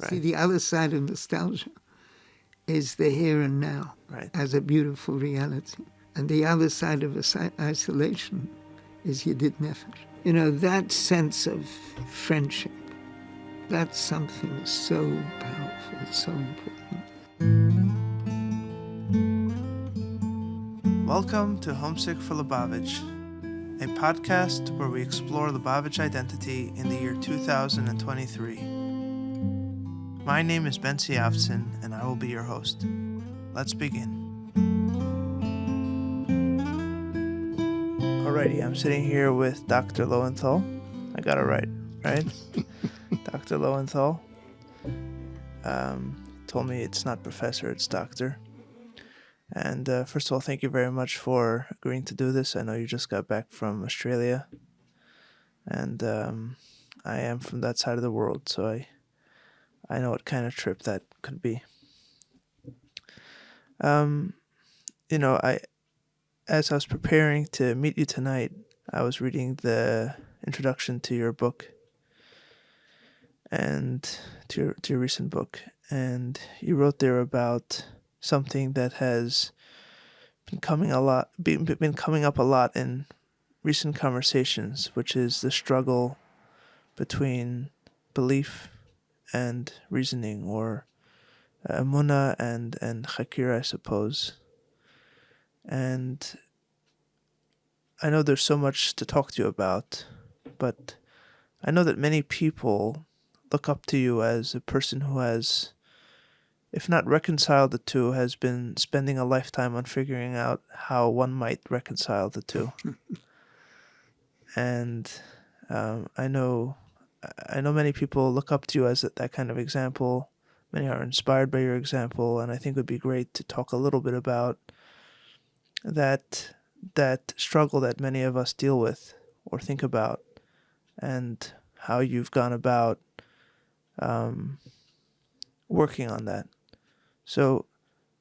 See, the other side of nostalgia is the here and now as a beautiful reality. And the other side of isolation is Yedid Nefesh. You know, that sense of friendship, that's something so powerful, so important. Welcome to Homesick for Lubavitch, a podcast where we explore Lubavitch identity in the year 2023. My name is Bentzi and I will be your host. Let's begin. Alrighty, I'm sitting here with Dr. Loewenthal. I got it right? Dr. Loewenthal. Told me it's not professor, it's doctor. And first of all, thank you very much for agreeing to do this. I know you just got back from Australia. And I am from that side of the world, so I know what kind of trip that could be. As I was preparing to meet you tonight, I was reading the introduction to your book and to your recent book, and you wrote there about something that has been coming up a lot in recent conversations, which is the struggle between belief and reasoning, or Emunah and chakira, I suppose. And I know there's so much to talk to you about, but I know that many people look up to you as a person who has, if not reconciled the two, has been spending a lifetime on figuring out how one might reconcile the two. And I know many people look up to you as that kind of example. Many are inspired by your example, and I think it would be great to talk a little bit about that struggle that many of us deal with or think about, and how you've gone about working on that. So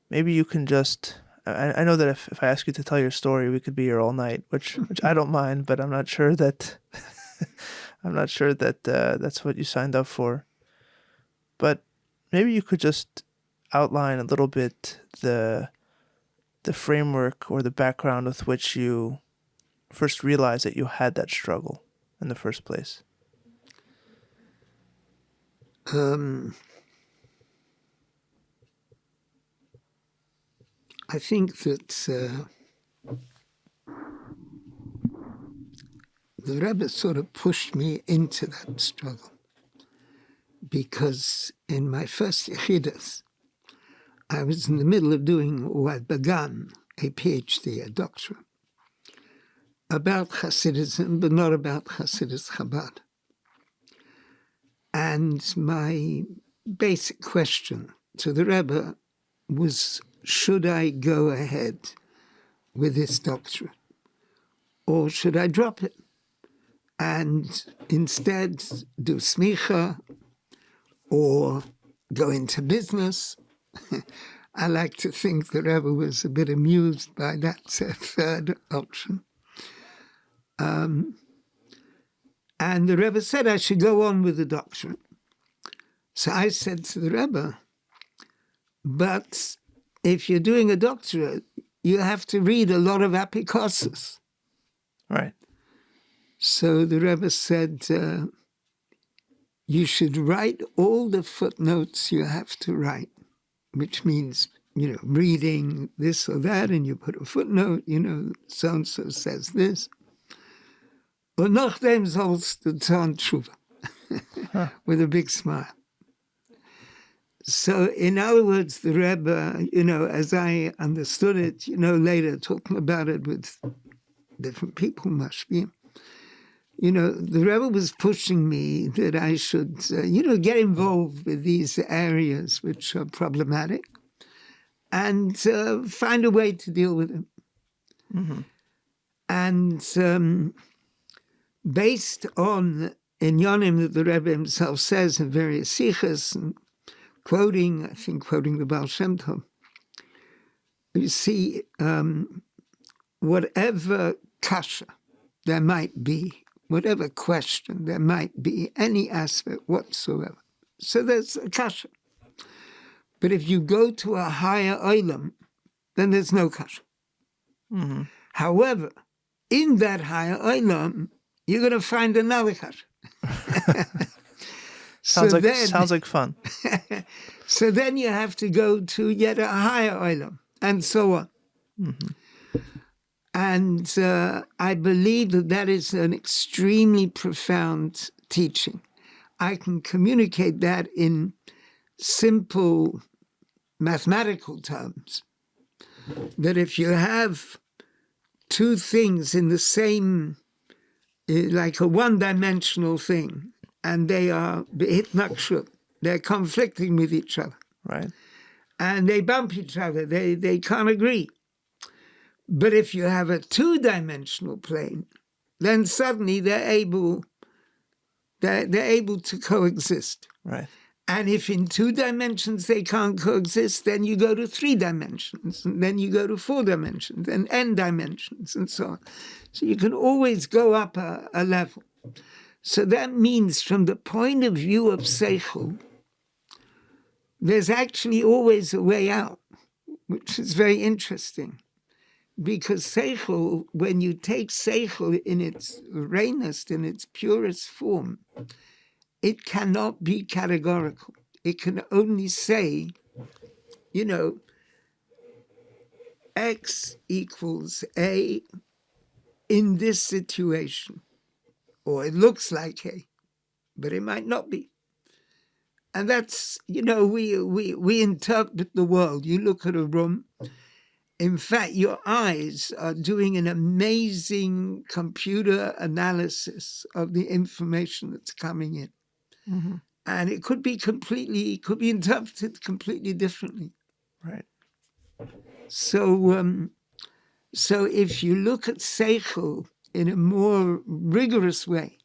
maybe you can just, I know that if I ask you to tell your story, we could be here all night, which I don't mind, but I'm not sure that that's what you signed up for. But maybe you could just outline a little bit the framework or the background with which you first realized that you had that struggle in the first place. I think that the Rebbe sort of pushed me into that struggle, because in my first chassidus, I was in the middle of doing what began a PhD, a doctorate, about Hasidism, but not about Chassidus Chabad. And my basic question to the Rebbe was, should I go ahead with this doctorate, or should I drop it and instead do smicha or go into business? I like to think the Rebbe was a bit amused by that third option. And the Rebbe said I should go on with the doctorate. So I said to the Rebbe, but if you're doing a doctorate, you have to read a lot of apikosis. Right. So the Rebbe said, you should write all the footnotes you have to write, which means, reading this or that, and you put a footnote, so-and-so says this. Und nachdem sollst du tun tshuva, with a big smile. So, in other words, the Rebbe, as I understood it, later talking about it with different people, mashpim, the Rebbe was pushing me that I should, get involved with these areas which are problematic and find a way to deal with them. Mm-hmm. And based on inyanim that the Rebbe himself says in various sichas, and quoting the Baal Shem Tov, you see, whatever kasha there might be, whatever question there might be, any aspect whatsoever, So there's a kasha. But if you go to a higher olam, then there's no kasha. Mm-hmm. However, in that higher olam, you're going to find another kasha. Sounds like fun. So then you have to go to yet a higher olam, and so on. Mm-hmm. And I believe that is an extremely profound teaching. I can communicate that in simple mathematical terms. That if you have two things in the same, like a one-dimensional thing, and they are behest, they're conflicting with each other. Right. And they bump each other. They can't agree. But if you have a two-dimensional plane, then suddenly they're able to coexist. Right. And if in 2 dimensions they can't coexist, then you go to 3 dimensions, and then you go to 4 dimensions, and n dimensions, and so on. So you can always go up a level. So that means from the point of view of Seichel, there's actually always a way out, which is very interesting. Because Seichel, when you take Seichel in its reinest, in its purest form, it cannot be categorical. It can only say, X equals A in this situation. Or it looks like A, but it might not be. And that's, we interpret the world. You look at a room. In fact, your eyes are doing an amazing computer analysis of the information that's coming in. Mm-hmm. And it could be interpreted completely differently. Right. So if you look at Seichel in a more rigorous way,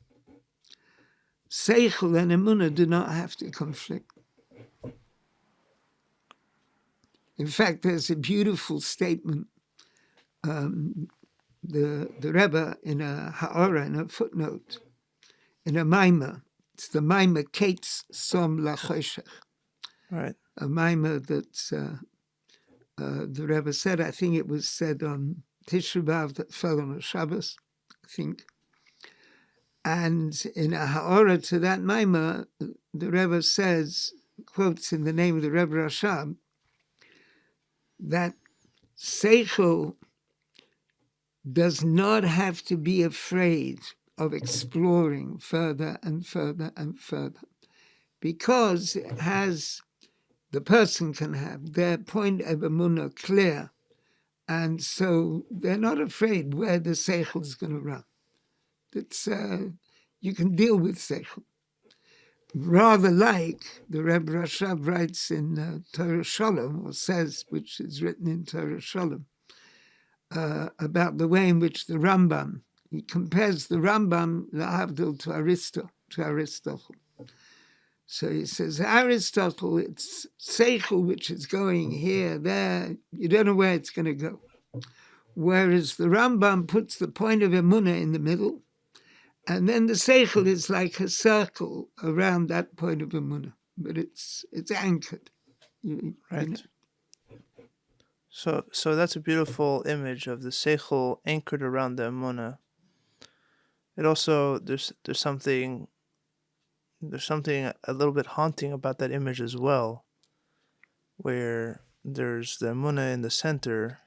Seichel and Emunah do not have to conflict. In fact, there's a beautiful statement, the Rebbe in a ha'ara, in a footnote, in a maimah. It's the maimah Kates Som Lachoshech. Right. A maimah that the Rebbe said, I think it was said on Tisha B'Av that fell on a Shabbos, I think. And in a ha'ara to that maimah, the Rebbe says, quotes in the name of the Rebbe Rashab, that Seichel does not have to be afraid of exploring further and further and further, because the person can have their point of Emunah clear, and so they're not afraid where the Seichel is going to run. It's, you can deal with Seichel. Rather like the Rebbe Rashab writes in Torah Shalom, or says, which is written in Torah Shalom, about the way in which the Rambam, he compares the Rambam, lahavdil, to Aristotle. So he says, Aristotle, it's Seichel which is going here, there, you don't know where it's going to go. Whereas the Rambam puts the point of Emunah in the middle, and then the Seichel is like a circle around that point of Emunah, but it's anchored. Right. So that's a beautiful image of the Seichel anchored around the Emunah. It also, there's something a little bit haunting about that image as well, where there's the Emunah in the center,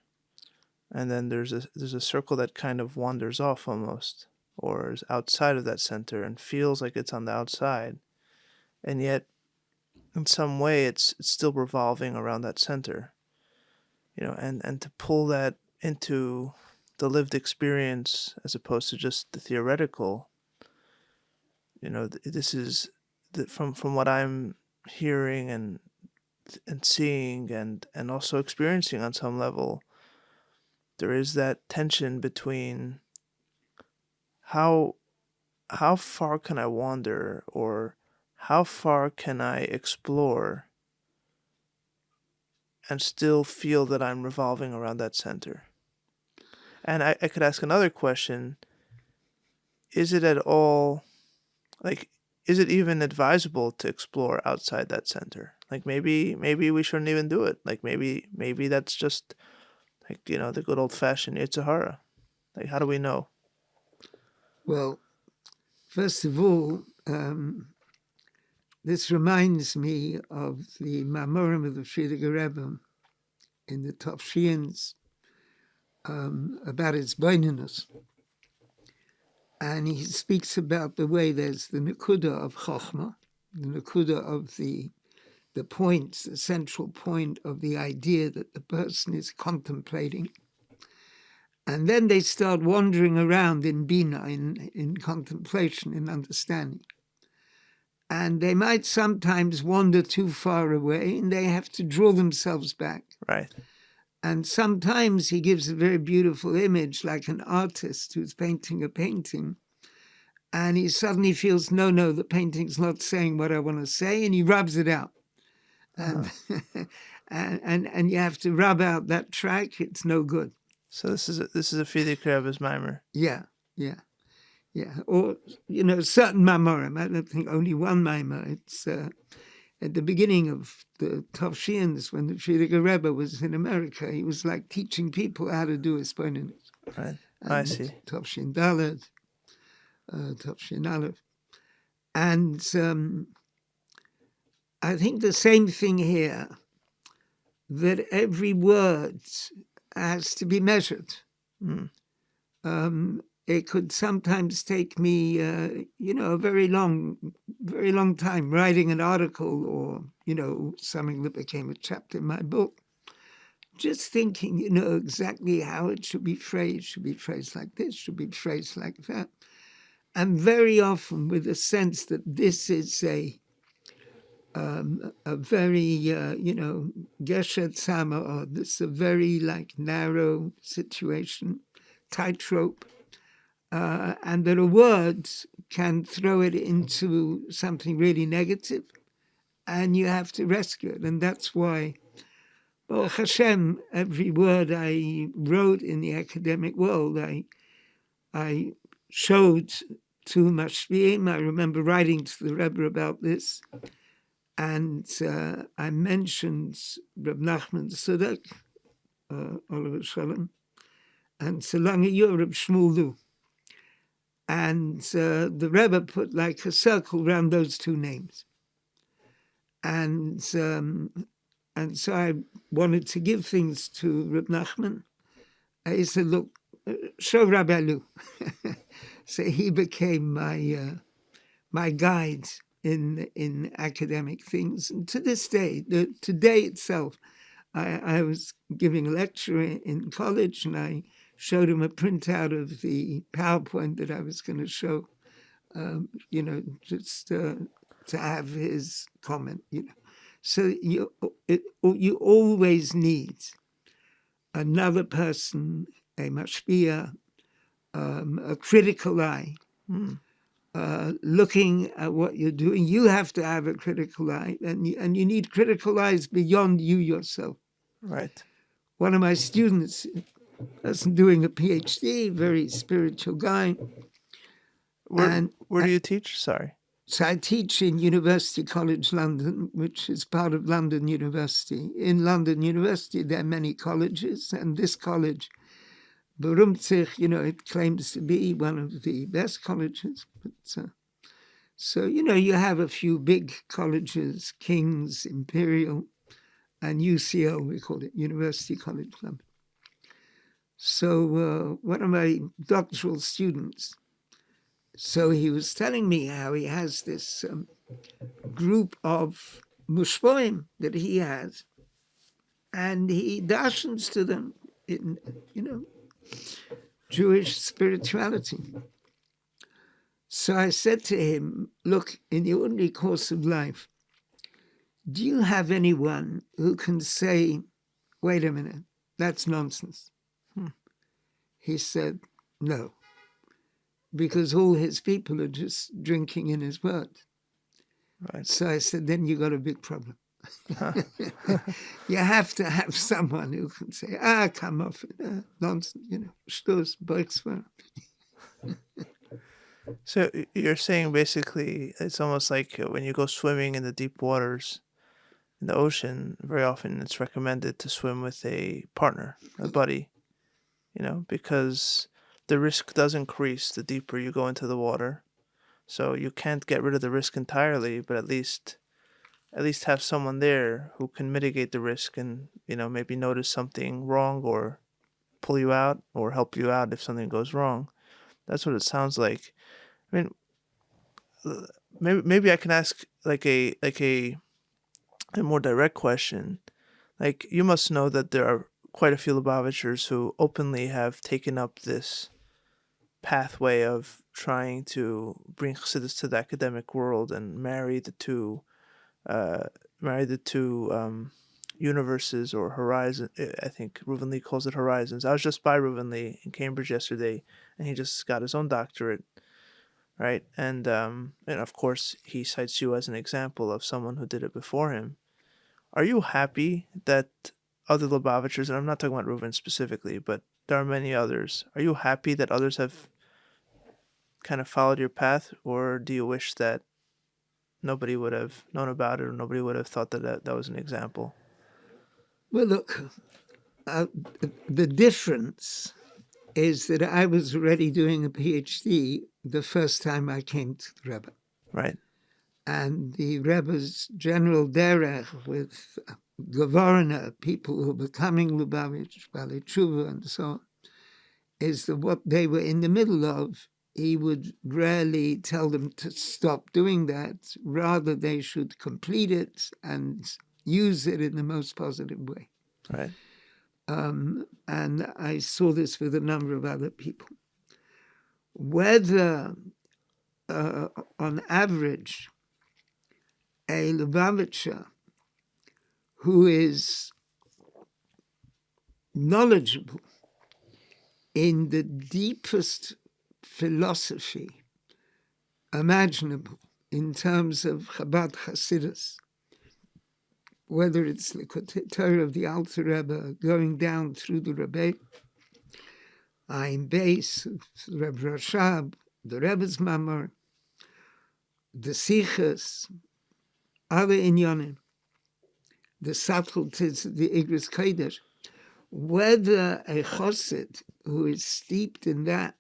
and then there's a circle that kind of wanders off almost, or is outside of that center and feels like it's on the outside, and yet in some way it's still revolving around that center, and to pull that into the lived experience as opposed to just the theoretical. This is from what I'm hearing and seeing and also experiencing on some level. There is that tension between how far can I wander, or how far can I explore and still feel that I'm revolving around that center. And I could ask another question. Is it at all, like, is it even advisable to explore outside that center? Like maybe we shouldn't even do it. Like maybe that's just like, the good old fashioned Yitzhahara. Like how do we know? Well, first of all, this reminds me of the Mamorim of the Friedrich Rebbe in the Topshians about its beinunus. And he speaks about the way there's the Nakuda of Chochmah, the Nakuda of the point, the central point of the idea that the person is contemplating. And then they start wandering around in Bina, in contemplation, in understanding. And they might sometimes wander too far away and they have to draw themselves back. Right. And sometimes he gives a very beautiful image, like an artist who's painting a painting. And he suddenly feels, no, the painting's not saying what I want to say, and he rubs it out. And, and you have to rub out that track. It's no good. So this is a Friedrich Rebbe's mimer. Yeah. Or, certain mamorim. I don't think only one mimer. It's at the beginning of the Tavshians, when the Friedrich Rebbe was in America, he was like teaching people how to do Esponinus. Right. I see. Tavshin Dalet, Tavshin Aleph. And I think the same thing here, that every word has to be measured. It could sometimes take me, a very long time writing an article or, something that became a chapter in my book. Just thinking, exactly how it should be phrased like this, should be phrased like that. And very often with a sense that this is a very, geshet sama, or this is a very narrow situation, tightrope. And that a word can throw it into something really negative, and you have to rescue it. And that's why, Baruch Hashem, every word I wrote in the academic world, I showed to Mashviim. I remember writing to the Rebbe about this, and I mentioned Reb Nachman Tzedek, Oliver Shalom, and Solange Reb Shmuel Lu. And the Rebbe put like a circle around those two names. And so I wanted to give things to Reb Nachman. I said, look, show Rabbi Lu. So he became my guide in academic things. And to this day, today itself, I was giving a lecture in college, and I showed him a printout of the PowerPoint that I was going to show, just to have his comment, So you always need another person, a mashpia, a critical eye, looking at what you're doing. You have to have a critical eye, and you need critical eyes beyond you yourself. Right. One of my students, person doing a PhD, very spiritual guy. Where do you teach? Sorry. So I teach in University College London, which is part of London University. In London University, there are many colleges, and this college, Berumtzich, it claims to be one of the best colleges. But, so, you have a few big colleges, King's, Imperial, and UCL, we call it, University College London. So one of my doctoral students, so he was telling me how he has this group of mushpoim that he has, and he dashens to them in, Jewish spirituality. So I said to him, look, in the ordinary course of life, do you have anyone who can say, wait a minute, that's nonsense? He said, no, because all his people are just drinking in his word. Right. So I said, then you got a big problem. You have to have someone who can say, come off, nonsense, shtus, Volkswagen. So you're saying basically it's almost like when you go swimming in the deep waters in the ocean, very often it's recommended to swim with a partner, a buddy, because the risk does increase the deeper you go into the water. So you can't get rid of the risk entirely, but at least have someone there who can mitigate the risk and, maybe notice something wrong or pull you out or help you out if something goes wrong. That's what it sounds like. I mean, maybe I can ask a more direct question. Like, you must know that there are quite a few Lubavitchers who openly have taken up this pathway of trying to bring chassidus to the academic world and uh, marry the two universes or horizon. I think Reuven Lee calls it horizons. I was just by Reuven Lee in Cambridge yesterday, and he just got his own doctorate, right? And of course he cites you as an example of someone who did it before him. Are you happy that other Lubavitchers, and I'm not talking about Reuven specifically, but there are many others. Are you happy that others have kind of followed your path, or do you wish that nobody would have known about it or nobody would have thought that was an example? Well, look, the difference is that I was already doing a PhD the first time I came to the Rebbe. Right. And the Rebbe's general derech with Gavarna, people who were becoming Lubavitch, Bali Tshuva, and so on, is that what they were in the middle of, he would rarely tell them to stop doing that. Rather, they should complete it and use it in the most positive way. Right. And I saw this with a number of other people. Whether, on average, a Lubavitcher who is knowledgeable in the deepest philosophy imaginable in terms of Chabad chassidus, whether it's the Torah of the Alter Rebbe going down through the Rebbe, Ein Beis, Rebbe Rashab, the Rebbe's Mamar, the Sichas, other inyanim, the subtleties of the Igros Kodesh, whether a chossid who is steeped in that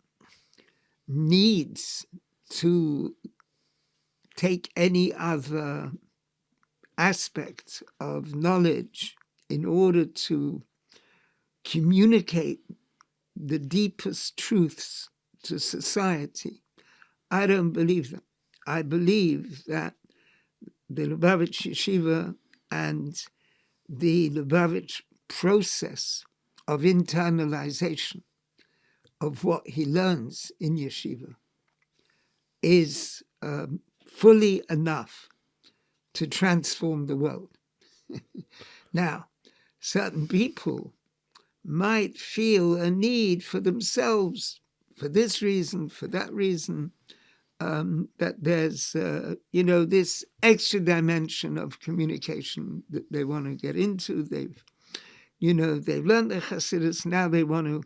needs to take any other aspect of knowledge in order to communicate the deepest truths to society, I don't believe that. I believe that the Lubavitch Yeshiva and the Lubavitch process of internalization of what he learns in Yeshiva is fully enough to transform the world. Now, certain people might feel a need for themselves, for this reason, for that reason, that there's, this extra dimension of communication that they want to get into. They've learned the chassidus, now they want to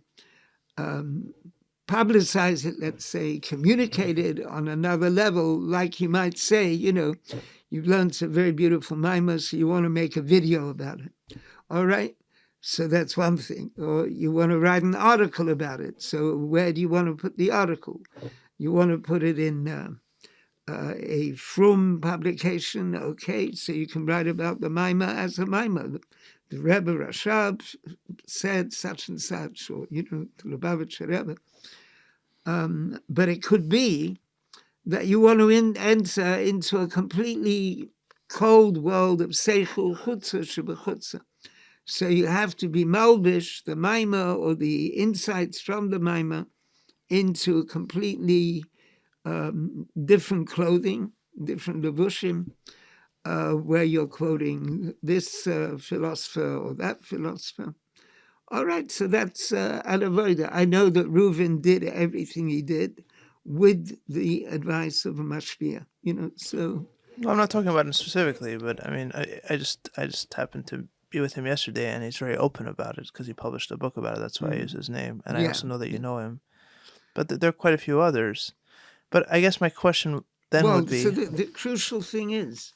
publicize it, let's say, communicate it on another level, like you might say, you've learned a very beautiful maimah, so you want to make a video about it. All right? So that's one thing. Or you want to write an article about it. So where do you want to put the article? You want to put it in a Frum publication, okay, so you can write about the maimah as a maimah. The Rebbe Rashab said such and such, or, the Lubavitch Rebbe. But it could be that you want to enter into a completely cold world of seichel chutza shebechutza. So you have to be malbish, the maimah, or the insights from the maimah, into a completely different clothing, different levushim, where you're quoting this philosopher or that philosopher. All right, so that's Alavoida. I know that Reuven did everything he did with the advice of a mashpia, so... No, I'm not talking about him specifically, but I mean, I just happened to be with him yesterday, and he's very open about it because he published a book about it. That's why I use his name, and I also know that you know him. But there are quite a few others. But I guess my question then Well, would be, so the crucial thing is,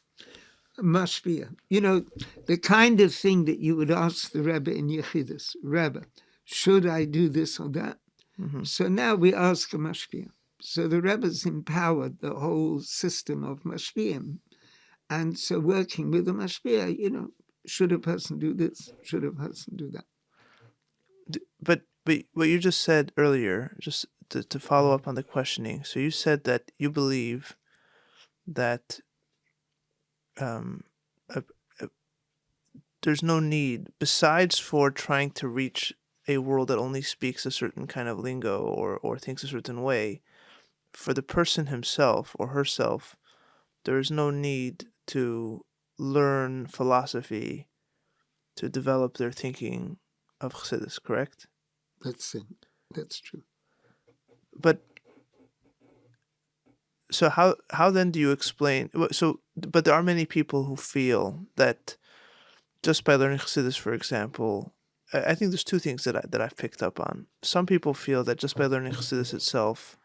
mashpia. You know, the kind of thing that you would ask the Rebbe in Yechidus, Rebbe, should I do this or that? So now we ask a mashpia. So the Rebbe's empowered the whole system of mashpiim. And so working with the mashpia, you know, should a person do this? Should a person do that? but what you just said earlier, just to follow up on the questioning. So you said that you believe that um, a, a, there's no need, besides for trying to reach a world that only speaks a certain kind of lingo or thinks a certain way, for the person himself or herself, there is no need to learn philosophy to develop their thinking of chassidus, correct? That's true. But so how then do you explain? So, but there are many people who feel that just by learning chassidus, for example, I think there's two things that I've picked up on. Some people feel that just by learning chassidus itself,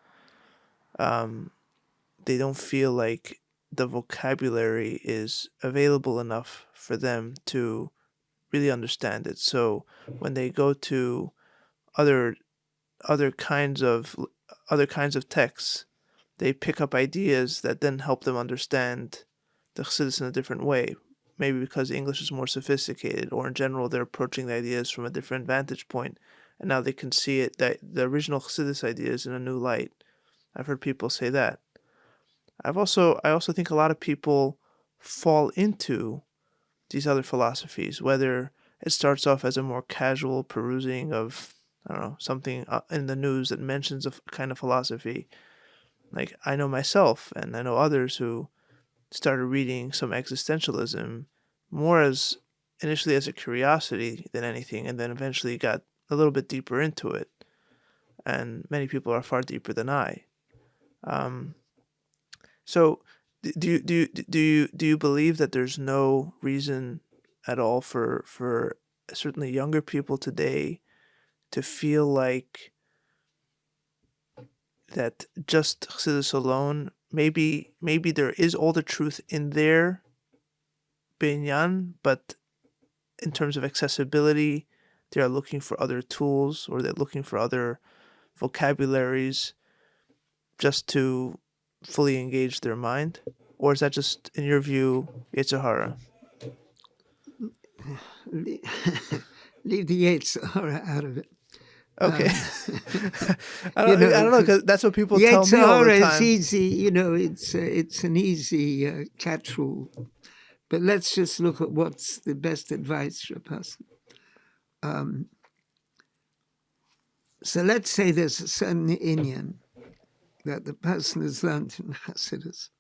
they don't feel like the vocabulary is available enough for them to really understand it. So when they go to other other kinds of other kinds of texts, they pick up ideas that then help them understand the chassidus in a different way. Maybe because English is more sophisticated, or in general they're approaching the ideas from a different vantage point, and now they can see it that the original chassidus ideas in a new light. I've heard people say that. I also think a lot of people fall into these other philosophies, whether it starts off as a more casual perusing of, I don't know, something in the news that mentions a kind of philosophy. Like, I know myself and I know others who started reading some existentialism more as initially as a curiosity than anything, and then eventually got a little bit deeper into it. And many people are far deeper than I. So, do you believe that there's no reason at all for certainly younger people today to feel like that just chassidus alone, maybe there is all the truth in their binyan, but in terms of accessibility, they are looking for other tools, or they're looking for other vocabularies just to fully engage their mind? Or is that just, in your view, Yitzhahara? Leave the Yates out of it. Okay. I You don't know, know, because that's what people tell Yates me all the is time. easy. You know, it's an easy catch-all. But let's just look at what's the best advice for a person. So let's say there's a certain inyan that the person has learned in chassidus.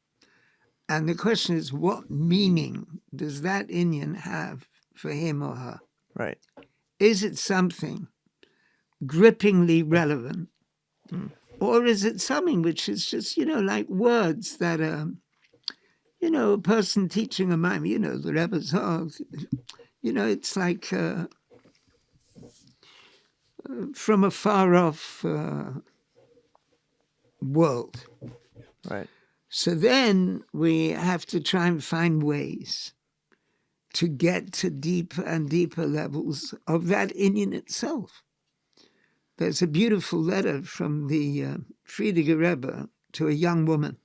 And the question is, what meaning does that inyan have for him or her? Right. Is it something grippingly relevant? Or is it something which is just, you know, like words that you know, a person teaching a mime, you know, the Rebbe's, you know, it's like from a far off world. Right. So then we have to try and find ways to get to deeper and deeper levels of that inyan itself. There's a beautiful letter from the Friediger Rebbe to a young woman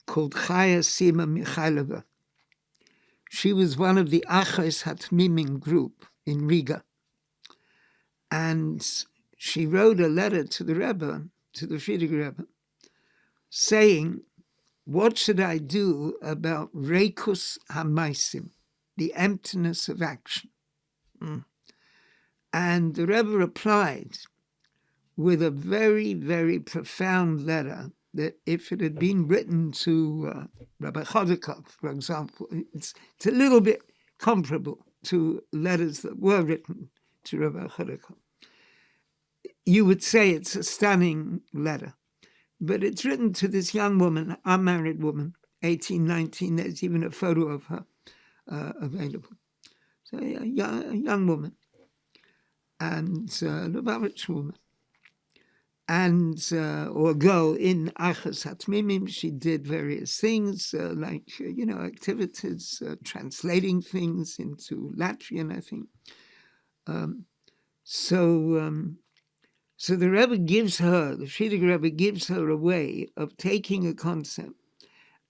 called Chaya Sima Mikhailova. She was one of the Achos Hatmimim group in Riga. And she wrote a letter to the Rebbe, to the Friediger Rebbe, saying, what should I do about rekus hamaisim, the emptiness of action? And the Rebbe replied with a very, very profound letter that if it had been written to Rabbi Chodakov, for example, it's a little bit comparable to letters that were written to Rabbi Chodakov. You would say it's a stunning letter, but it's written to this young woman, unmarried woman, 18, 19. There's even a photo of her available. So a young woman and a Lubavitch woman. and or girl in Achas Hatmimim. She did various things like activities, translating things into Latvian, I think. So the Rebbe gives her, the Frierdiker Rebbe gives her a way of taking a concept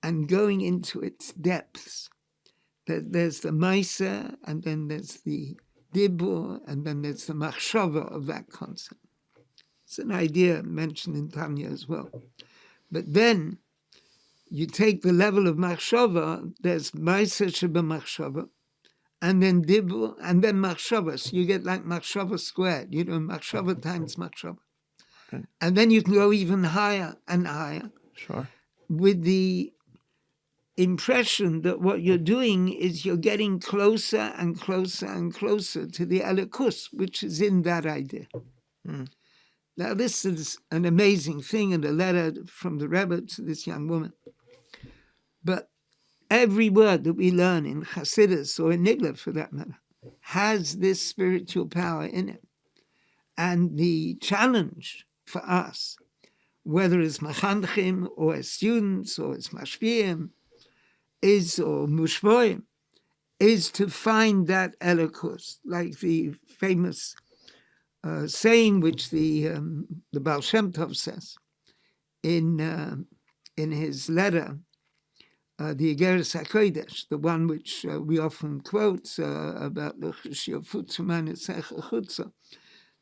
and going into its depths. There's the Maisa, and then there's the Dibur, and then there's the Machshava of that concept. It's an idea mentioned in Tanya as well. But then you take the level of Machshava, there's Maisa Sheba Machshava, and then Dibur, and then Machshava. So you get like Machshava squared, Machshava times Machshava. Right. And then you can go even higher and higher. Sure. With the impression that what you're doing is you're getting closer and closer and closer to the Elikus, which is in that idea. Mm. Now, this is an amazing thing in a letter from the Rebbe to this young woman. But every word that we learn in chassidus, or in Nigla for that matter, has this spiritual power in it. And the challenge for us, whether it's machanchim, or as students, or as mashpiyim, or mushvoim, is to find that elikus, like the famous saying which the Baal Shem Tov says in his letter, the Igeres HaKodesh, the one which we often quote about the Chutza.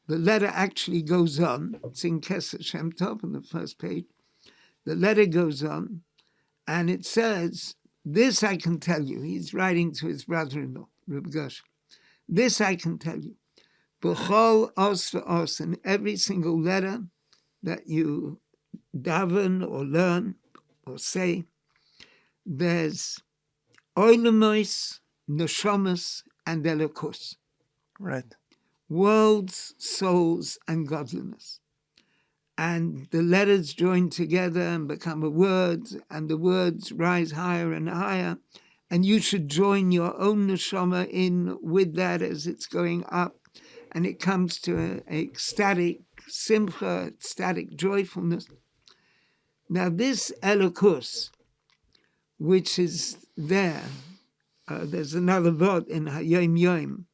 The letter actually goes on. It's in Keser Shem Tov on the first page. The letter goes on, and it says, "This I can tell you." He's writing to his brother-in-law, Rebbe Gershon. "This I can tell you. B'chol os v'os," in every single letter that you daven or learn or say, there's oilemos, neshamas, and elikus. Right. Worlds, souls, and godliness. And the letters join together and become a word, and the words rise higher and higher. And you should join your own neshama in with that as it's going up. And it comes to an ecstatic simcha, ecstatic joyfulness. Now this elikus, which is there, there's another word in Hayom Yom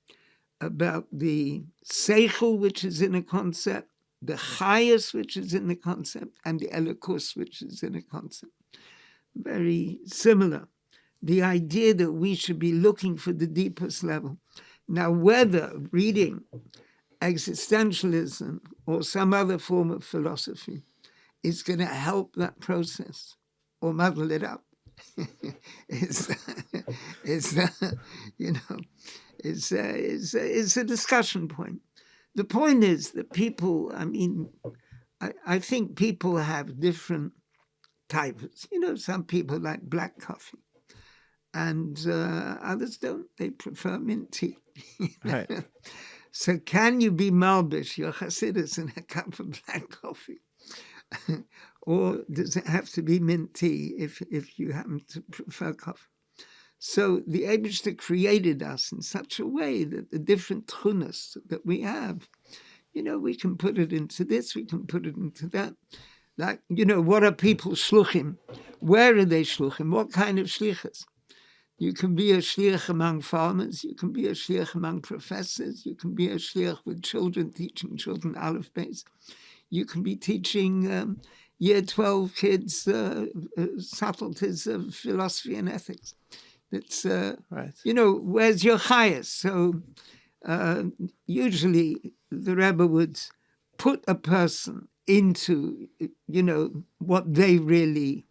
about the seichel, which is in a concept, the chayus, which is in the concept, and the elikus, which is in a concept. Very similar. The idea that we should be looking for the deepest level. Now, whether reading existentialism or some other form of philosophy is going to help that process or muddle it up, it's a discussion point. The point is that people, I think people have different types. Some people like black coffee, and others don't. They prefer mint tea. Right. So can you be malbish, your chassidus, in a cup of black coffee? Or does it have to be mint tea if you happen to prefer coffee? So the Eibishter created us in such a way that the different tchunas that we have, we can put it into this, we can put it into that. Like, what are people shluchim? Where are they shluchim? What kind of shlichus? You can be a shliach among farmers, you can be a shliach among professors, you can be a shliach with children, teaching children Aleph Beis. You can be teaching year 12 kids subtleties of philosophy and ethics. It's, right. Where's your chayas? So usually the Rebbe would put a person into, what they really,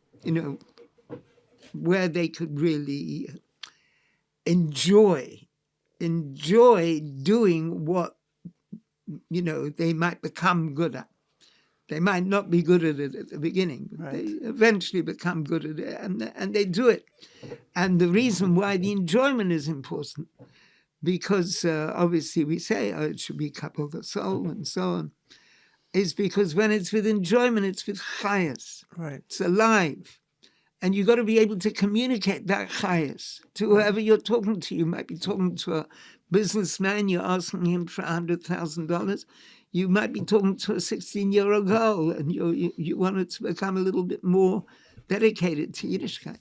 where they could really enjoy doing what, they might become good at. They might not be good at it at the beginning, but Right. they eventually become good at it, and they do it. And the reason why the enjoyment is important, because obviously we say, it should be coupled the soul and so on, is because when it's with enjoyment, it's with chayas. Right. It's alive. And you've got to be able to communicate that chayas to whoever you're talking to. You might be talking to a businessman, you're asking him for $100,000. You might be talking to a 16-year-old girl, and you want it to become a little bit more dedicated to Yiddishkeit.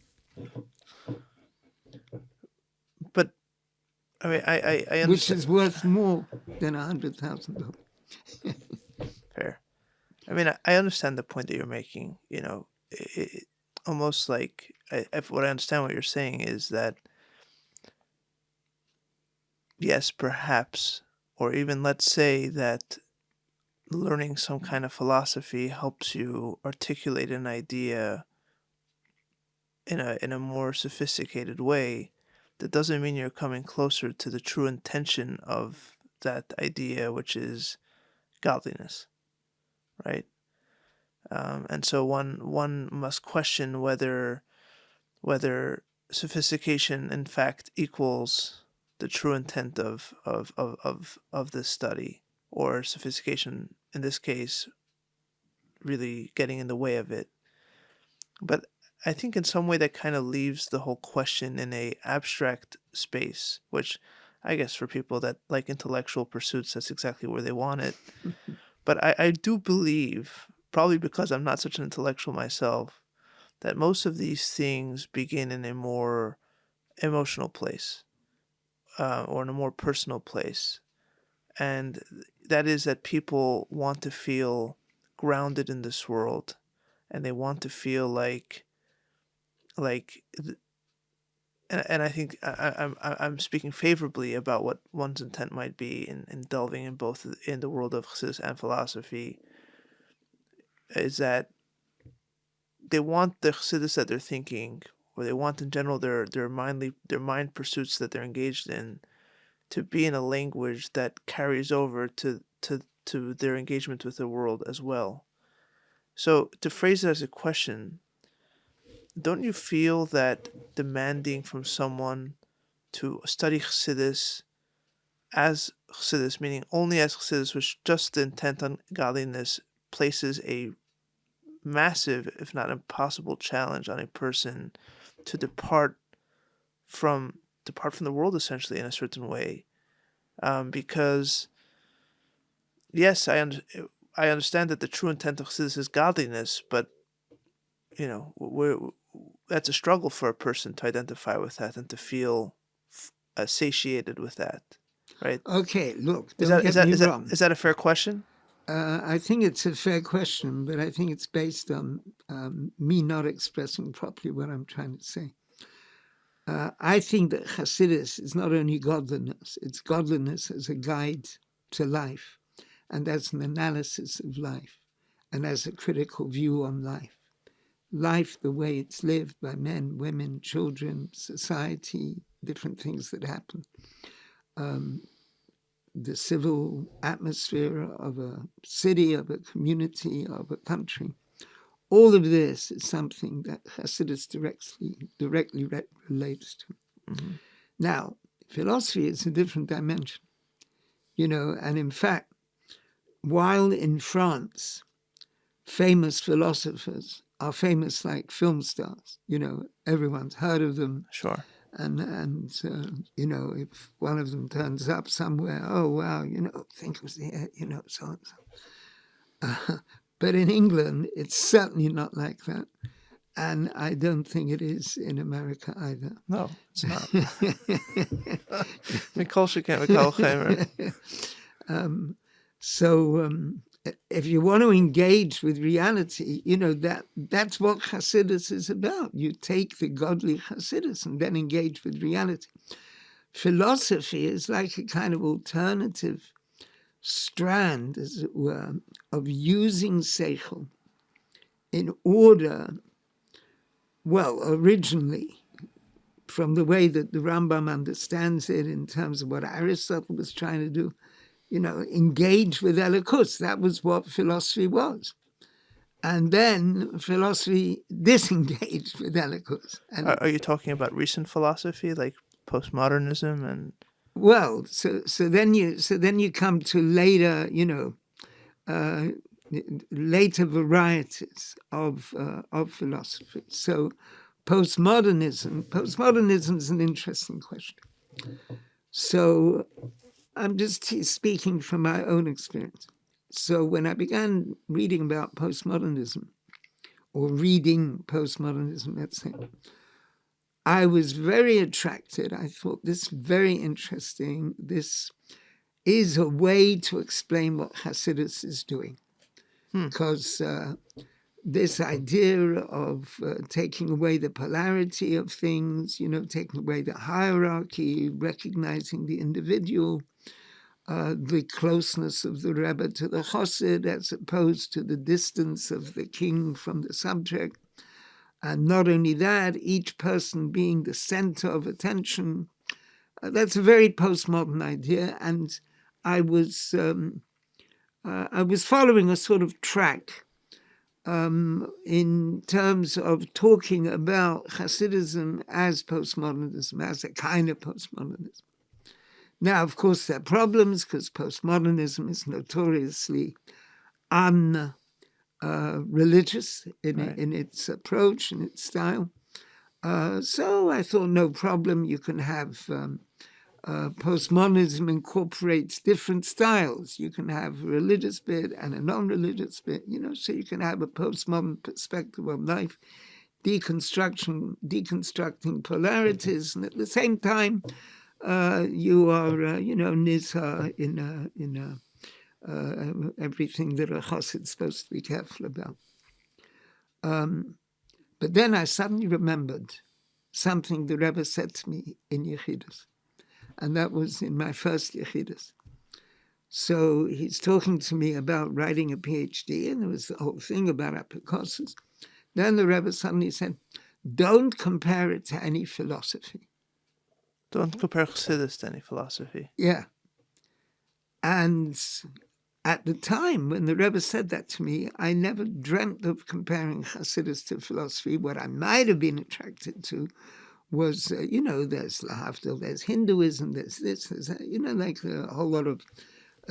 But I mean, I understand. Which is worth more than $100,000. Fair. I mean, I understand the point that you're making. Almost like what I understand what you're saying is that yes, perhaps, or even let's say that learning some kind of philosophy helps you articulate an idea in a more sophisticated way. That doesn't mean you're coming closer to the true intention of that idea, which is godliness, right? And so one must question whether sophistication in fact equals the true intent of this study, or sophistication in this case really getting in the way of it. But I think in some way that kind of leaves the whole question in a abstract space, which I guess for people that like intellectual pursuits, that's exactly where they want it. But I do believe, probably because I'm not such an intellectual myself, that most of these things begin in a more emotional place, or in a more personal place. And that is that people want to feel grounded in this world, and they want to feel like and I think I'm speaking favorably about what one's intent might be in delving in both in the world of chassidus and philosophy, is that they want the chassidus that they're thinking, or they want in general their mind pursuits that they're engaged in, to be in a language that carries over to their engagement with the world as well. So to phrase it as a question, don't you feel that demanding from someone to study chassidus as chassidus, meaning only as chassidus, with just the intent on godliness, places a massive, if not impossible, challenge on a person to depart from the world, essentially, in a certain way? Because yes, I understand that the true intent of chassidus is godliness, but that's a struggle for a person to identify with that and to feel satiated with that, right? Okay, look, don't get me wrong. Is that a fair question? I think it's a fair question, but I think it's based on me not expressing properly what I'm trying to say. I think that chassidus is not only godliness, it's godliness as a guide to life, and as an analysis of life, and as a critical view on life. Life, the way it's lived by men, women, children, society, different things that happen. The civil atmosphere of a city, of a community, of a country. All of this is something that chassidus directly relates to. Mm-hmm. Now, philosophy is a different dimension, and in fact, while in France, famous philosophers are famous like film stars. Everyone's heard of them. Sure. And if one of them turns up somewhere, oh, wow, think it was there, so and so. But in England, it's certainly not like that. And I don't think it is in America either. No, it's not. Mikol sheken v'kol chomer. If you want to engage with reality, that's what chassidus is about. You take the godly chassidus and then engage with reality. Philosophy is like a kind of alternative strand, as it were, of using seichel in order, originally, from the way that the Rambam understands it in terms of what Aristotle was trying to do, engage with Elikus. That was what philosophy was. And then philosophy disengaged with Elikus. Are you talking about recent philosophy, like postmodernism and? Well, so then you come to later, later varieties of philosophy. So Postmodernism is an interesting question. So I'm just speaking from my own experience. So when I began reading about postmodernism, or reading postmodernism, let's say, I was very attracted. I thought this very interesting. This is a way to explain what chassidus is doing. Because this idea of taking away the polarity of things, taking away the hierarchy, recognizing the individual, the closeness of the Rebbe to the chossid as opposed to the distance of the king from the subject. And not only that, each person being the center of attention. That's a very postmodern idea. And I was following a sort of track in terms of talking about Hasidism as postmodernism, as a kind of postmodernism. Now, of course, there are problems because postmodernism is notoriously religious in its approach and its style. So I thought, no problem, you can have postmodernism incorporates different styles. You can have a religious bit and a non-religious bit, so you can have a postmodern perspective of life, deconstructing polarities, and at the same time, you are, nizha in everything that a chassid is supposed to be careful about. But then I suddenly remembered something the Rebbe said to me in Yechidus, and that was in my first Yechidus. So he's talking to me about writing a PhD, and there was the whole thing about apicoses. Then the Rebbe suddenly said, don't compare it to any philosophy. Don't compare chassidus to any philosophy. Yeah. And at the time when the Rebbe said that to me, I never dreamt of comparing chassidus to philosophy. What I might have been attracted to was, there's lahavdil, there's Hinduism, there's this, there's that, like a whole lot of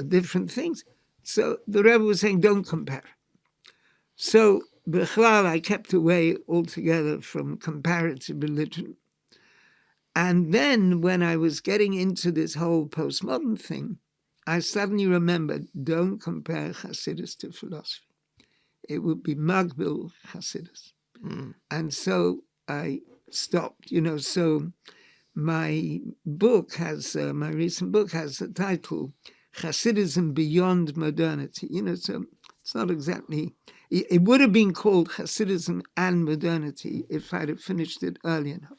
different things. So the Rebbe was saying, don't compare. So, b'chlal, I kept away altogether from comparative religion. And then when I was getting into this whole postmodern thing, I suddenly remembered, don't compare chassidus to philosophy. It would be magbil chassidus. And so I stopped, so my book has, my recent book has the title, Chassidism Beyond Modernity. So it's not exactly, it would have been called Chassidism and Modernity if I'd have finished it early enough.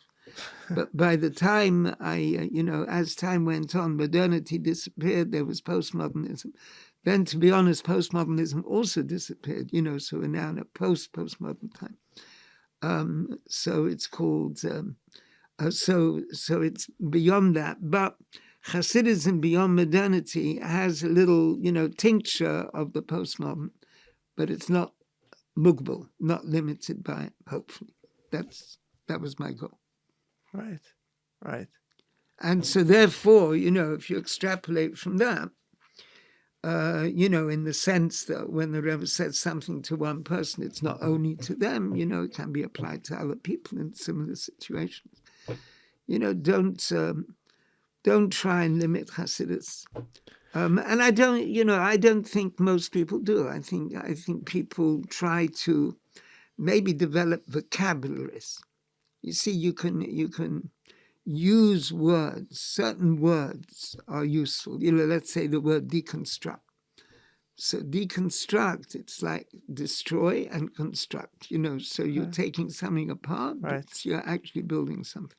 But by the time as time went on, modernity disappeared, there was postmodernism. Then, to be honest, postmodernism also disappeared, so we're now in a post-postmodern time. So it's called, so it's beyond that. But Hasidism beyond modernity has a little, tincture of the postmodern, but it's not mugbal, not limited by it, hopefully. That was my goal. Right. And so therefore, if you extrapolate from that, in the sense that when the Rebbe says something to one person, it's not only to them, it can be applied to other people in similar situations. Don't try and limit chassidus. And I don't think most people do. I think people try to maybe develop vocabularies. You see, you can use words. Certain words are useful. Let's say the word deconstruct. So deconstruct, it's like destroy and construct. So you're taking something apart, but you're actually building something.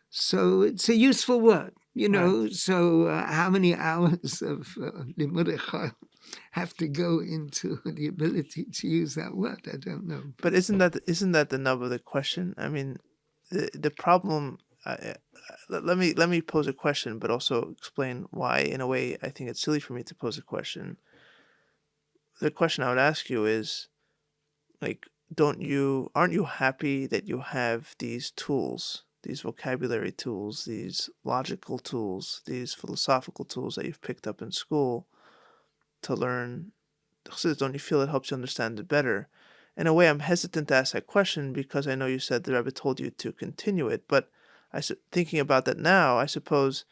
So it's a useful word. So how many hours of limud have to go into the ability to use that word? I don't know. But isn't that the nub of the question? I mean, the problem. Let me pose a question, but also explain why. In a way, I think it's silly for me to pose a question. The question I would ask you is, like, aren't you happy that you have these tools, these vocabulary tools, these logical tools, these philosophical tools that you've picked up in school to learn? Don't you feel it helps you understand it better? in a way, I'm hesitant to ask that question because I know you said the Rebbe told you to continue it. But thinking about that now, I suppose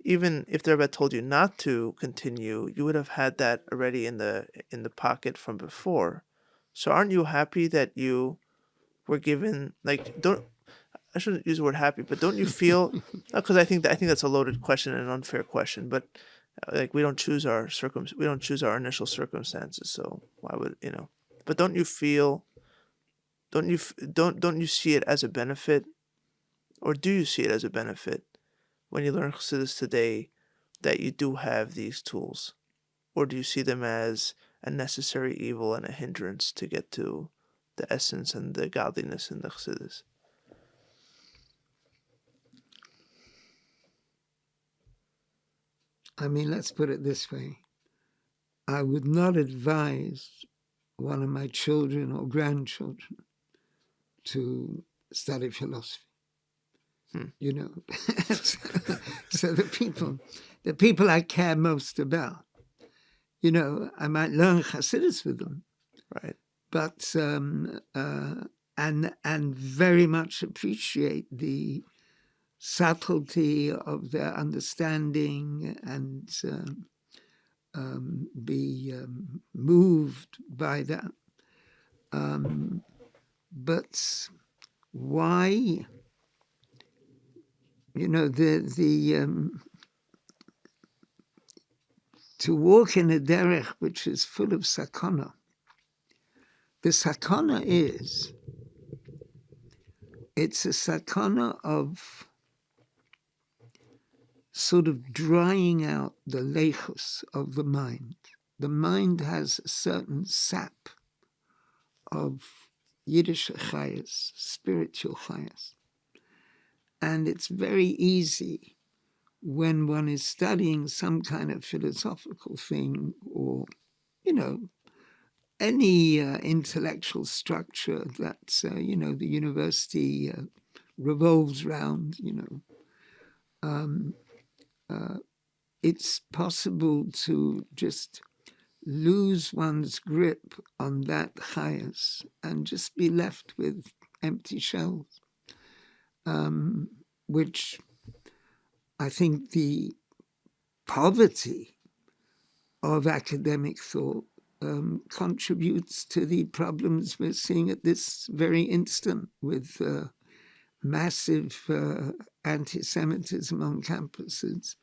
even if the Rebbe told you not to continue, you would have had that already in the pocket from before. So aren't you happy that you were given, like, don't, I shouldn't use the word happy, but don't you feel, because I think that's a loaded question and an unfair question, but like we don't choose our initial circumstances, so why would, but don't you feel, don't you see it as a benefit, or do you see it as a benefit when you learn chassidus today that you do have these tools, or do you see them as a necessary evil and a hindrance to get to the essence and the godliness in the chassidus? I mean, let's put it this way. I would not advise one of my children or grandchildren to study philosophy. So the people I care most about, I might learn chassidus with them, right? But and very much appreciate the subtlety of their understanding and be moved by that. But why? To walk in a derech which is full of sakana. The sakana it's a sakana of sort of drying out the lechus of the mind. The mind has a certain sap of Yiddish chayas, spiritual chayas. And it's very easy when one is studying some kind of philosophical thing or, any intellectual structure that, the university revolves around, it's possible to just lose one's grip on that chayas and just be left with empty shells, which I think the poverty of academic thought contributes to the problems we're seeing at this very instant with massive AntiSemitism on campuses,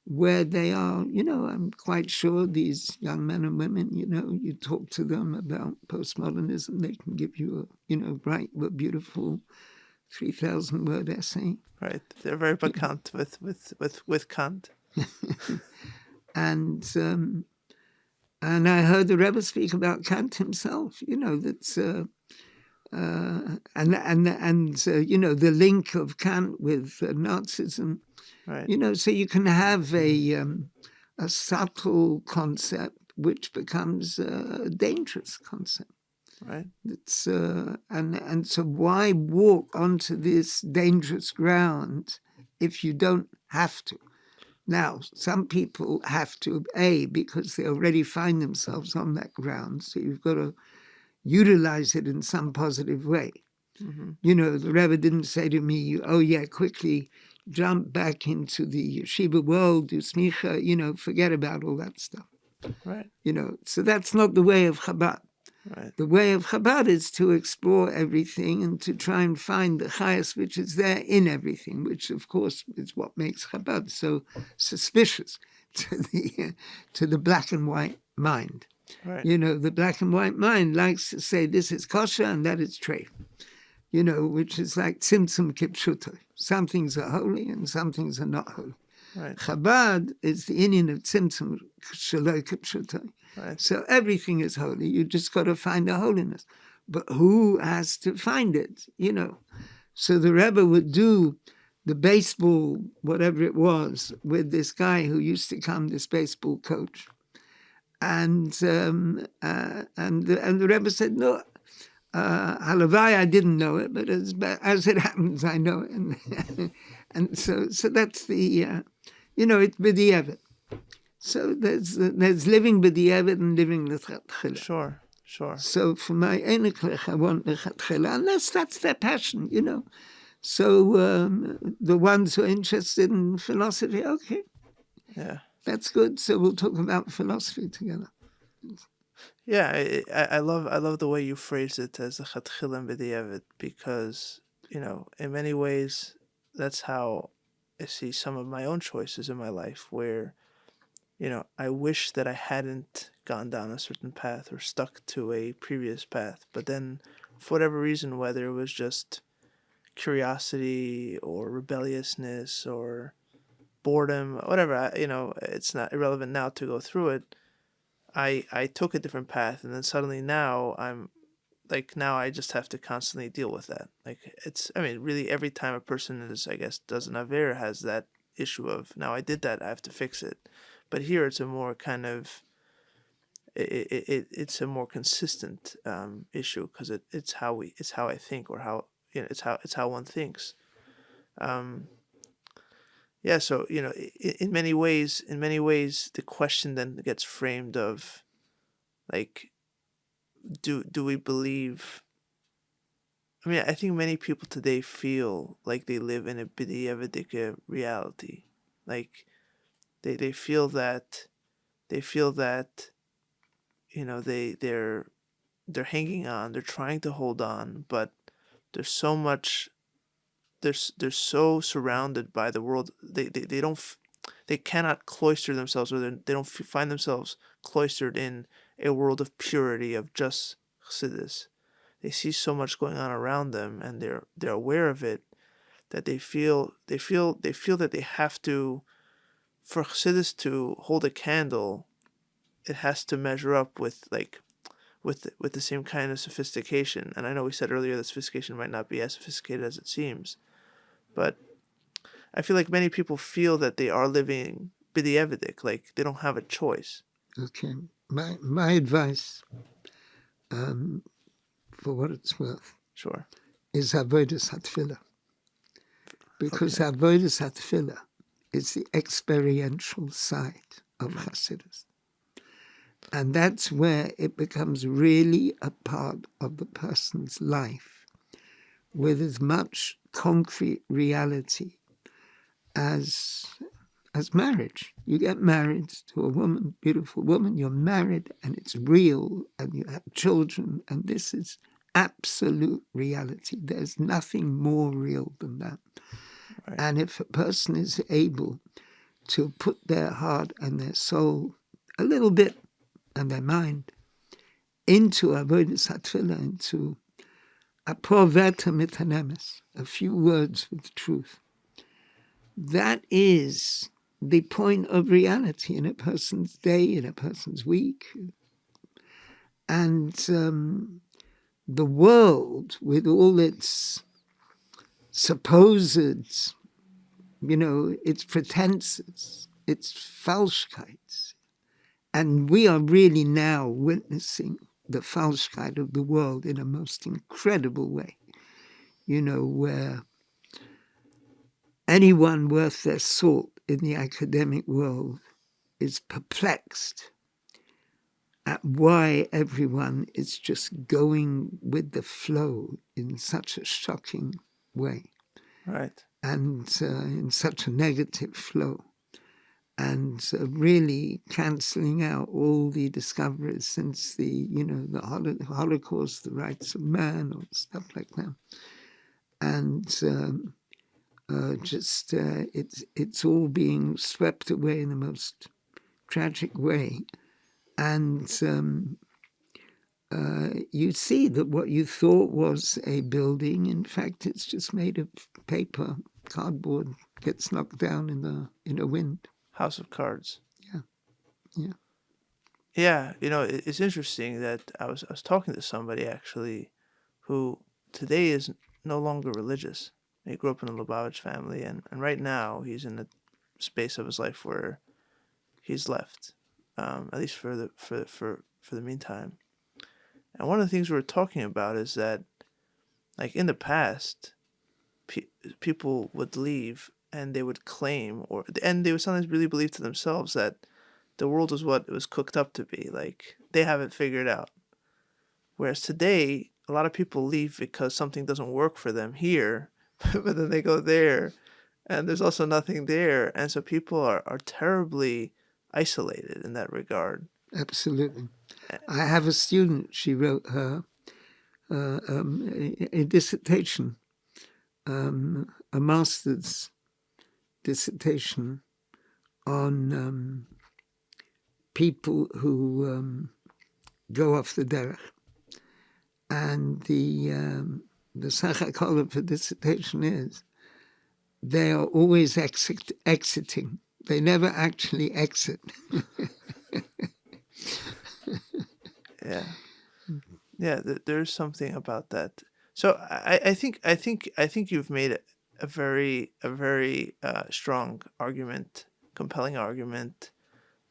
where they are, I'm quite sure these young men and women, you talk to them about postmodernism, they can give you a, bright but beautiful 3,000-word essay. Right. They're very bekannt with Kant. And I heard the Rebbe speak about Kant himself, that's the link of Kant with Nazism. Right. So you can have a subtle concept which becomes a dangerous concept. Right. It's and so why walk onto this dangerous ground if you don't have to? Now, some people have to, because they already find themselves on that ground, so you've got to utilize it in some positive way. Mm-hmm. The Rebbe didn't say to me, quickly jump back into the yeshiva world, do smicha, forget about all that stuff. Right. So that's not the way of Chabad. Right. The way of Chabad is to explore everything and to try and find the chayas which is there in everything, which of course is what makes Chabad so suspicious to the black and white mind. Right. The black and white mind likes to say this is kosher and that is treif, which is like tzimtzum kipshuto. Some things are holy and some things are not holy. Right. Chabad is the Indian of tzimtzum shaloi kipshuto. Right. So everything is holy. You just got to find the holiness. But who has to find it, So the Rebbe would do the baseball, whatever it was, with this guy who used to come, this baseball coach. And the Rebbe said, no, halavai, I didn't know it, but as it happens, I know it. And so that's the, it's b'di'evet. So there's living b'di'evet and living l'tchila. Sure. Sure. So for my Einiklech, I want lechatchila, unless that's their passion, you know. So the ones who are interested in philosophy, okay, Yeah. that's good. So we'll talk about philosophy together. Yeah, I love the way you phrase it as a chatchila and b'diavad, because, in many ways, that's how I see some of my own choices in my life, where, I wish that I hadn't gone down a certain path or stuck to a previous path, but then for whatever reason, whether it was just curiosity or rebelliousness or boredom, whatever, it's not irrelevant now to go through it. I took a different path, and then suddenly now now I just have to constantly deal with that. Really every time a person I guess, does an aver has that issue of, now I did that, I have to fix it. But here it's a more kind of, it's a more consistent issue, because it's how I think, or how, it's how one thinks. Um, yeah, so, in many ways the question then gets framed of, like, do we believe? I think many people today feel like they live in a b'di'evedika reality. Like, they feel that they're hanging on, they're trying to hold on, but there's so much, they're so surrounded by the world. They don't they cannot cloister themselves, or they don't find themselves cloistered in a world of purity, of just chassidus. They see so much going on around them, and they're aware of it, that they feel that they have to, for chassidus to hold a candle, it has to measure up with, like, with the same kind of sophistication. And I know we said earlier that sophistication might not be as sophisticated as it seems, but I feel like many people feel that they are living b'di'evedik, like they don't have a choice. Okay. My advice, for what it's worth, Sure. is avodas hatfilah. Because Okay. avodas hatfilah is the experiential side of chassidus. And that's where it becomes really a part of the person's life, with as much concrete reality as marriage. You get married to a woman, beautiful woman, you're married, and it's real, and you have children, and this is absolute reality. There's nothing more real than that. Right. And if a person is able to put their heart and their soul a little bit, and their mind, into avodas hatfilah, into a proverta mitanemes, a few words with truth, that is the point of reality in a person's day, in a person's week. And the world, with all its supposed, its pretenses, its Falschkeits, and we are really now witnessing the Falschkeit of the world in a most incredible way, where anyone worth their salt in the academic world is perplexed at why everyone is just going with the flow in such a shocking way. Right. And in such a negative flow. And really cancelling out all the discoveries since the Holocaust, the rights of man, or stuff like that. And it's all being swept away in the most tragic way. And you see that what you thought was a building, in fact, it's just made of paper, cardboard, gets knocked down in a wind. House of Cards. Yeah. Yeah, it's interesting that I was talking to somebody, actually, who today is no longer religious. He grew up in a Lubavitch family, and right now he's in a space of his life where he's left, at least for the meantime. And one of the things we were talking about is that, like, in the past, people would leave and they would claim, and they would sometimes really believe to themselves that the world was what it was cooked up to be. Like, they have it figured out. Whereas today, a lot of people leave because something doesn't work for them here, but then they go there, and there's also nothing there. And so people are terribly isolated in that regard. Absolutely. I have a student, she wrote her a dissertation, a master's dissertation on people who go off the derech. And the Sachakol of the dissertation is they are always exiting. They never actually exit. Yeah, there's something about that. So I think you've made a very strong argument, compelling argument,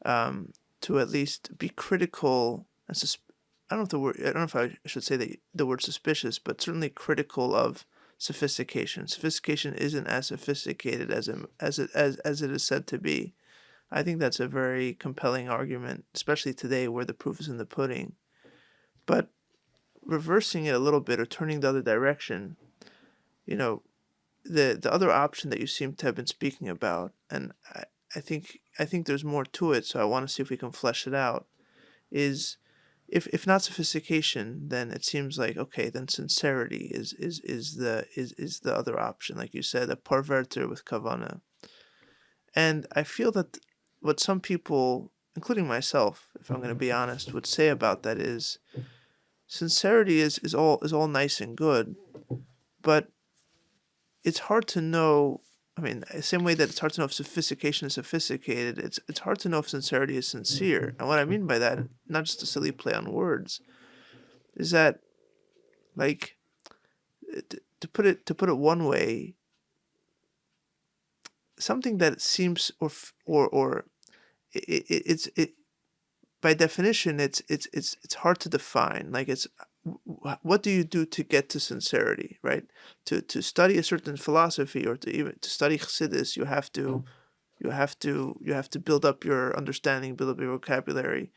to at least be critical and I don't know if I should say the word suspicious, but certainly critical of sophistication. Sophistication isn't as sophisticated as it is said to be. I think that's a very compelling argument, especially today where the proof is in the pudding. But reversing it a little bit or turning the other direction, the other option that you seem to have been speaking about, and I think there's more to it, so I want to see if we can flesh it out, is if not sophistication, then it seems like, okay, then sincerity is the other option, like you said, a parverter with kavana. And I feel that what some people, including myself, if I'm going to be honest, would say about that is sincerity is all nice and good, but it's hard to know. I mean, the same way that it's hard to know if sophistication is sophisticated, it's hard to know if sincerity is sincere. And what I mean by that, not just a silly play on words, is that, like, to put it one way, something that seems or it's by definition it's hard to define. Like, it's what do you do to get to sincerity, right? To study a certain philosophy or to even to study chassidus, you have to build up your understanding, build up your vocabulary.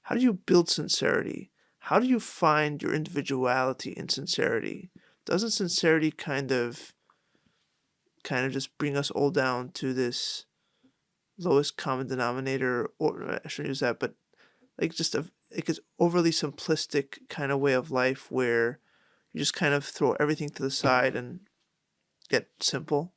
How do you build sincerity? How do you find your individuality in sincerity? Doesn't sincerity kind of just bring us all down to this lowest common denominator, or I shouldn't use that, but like just like it's overly simplistic kind of way of life where you just kind of throw everything to the side and get simple?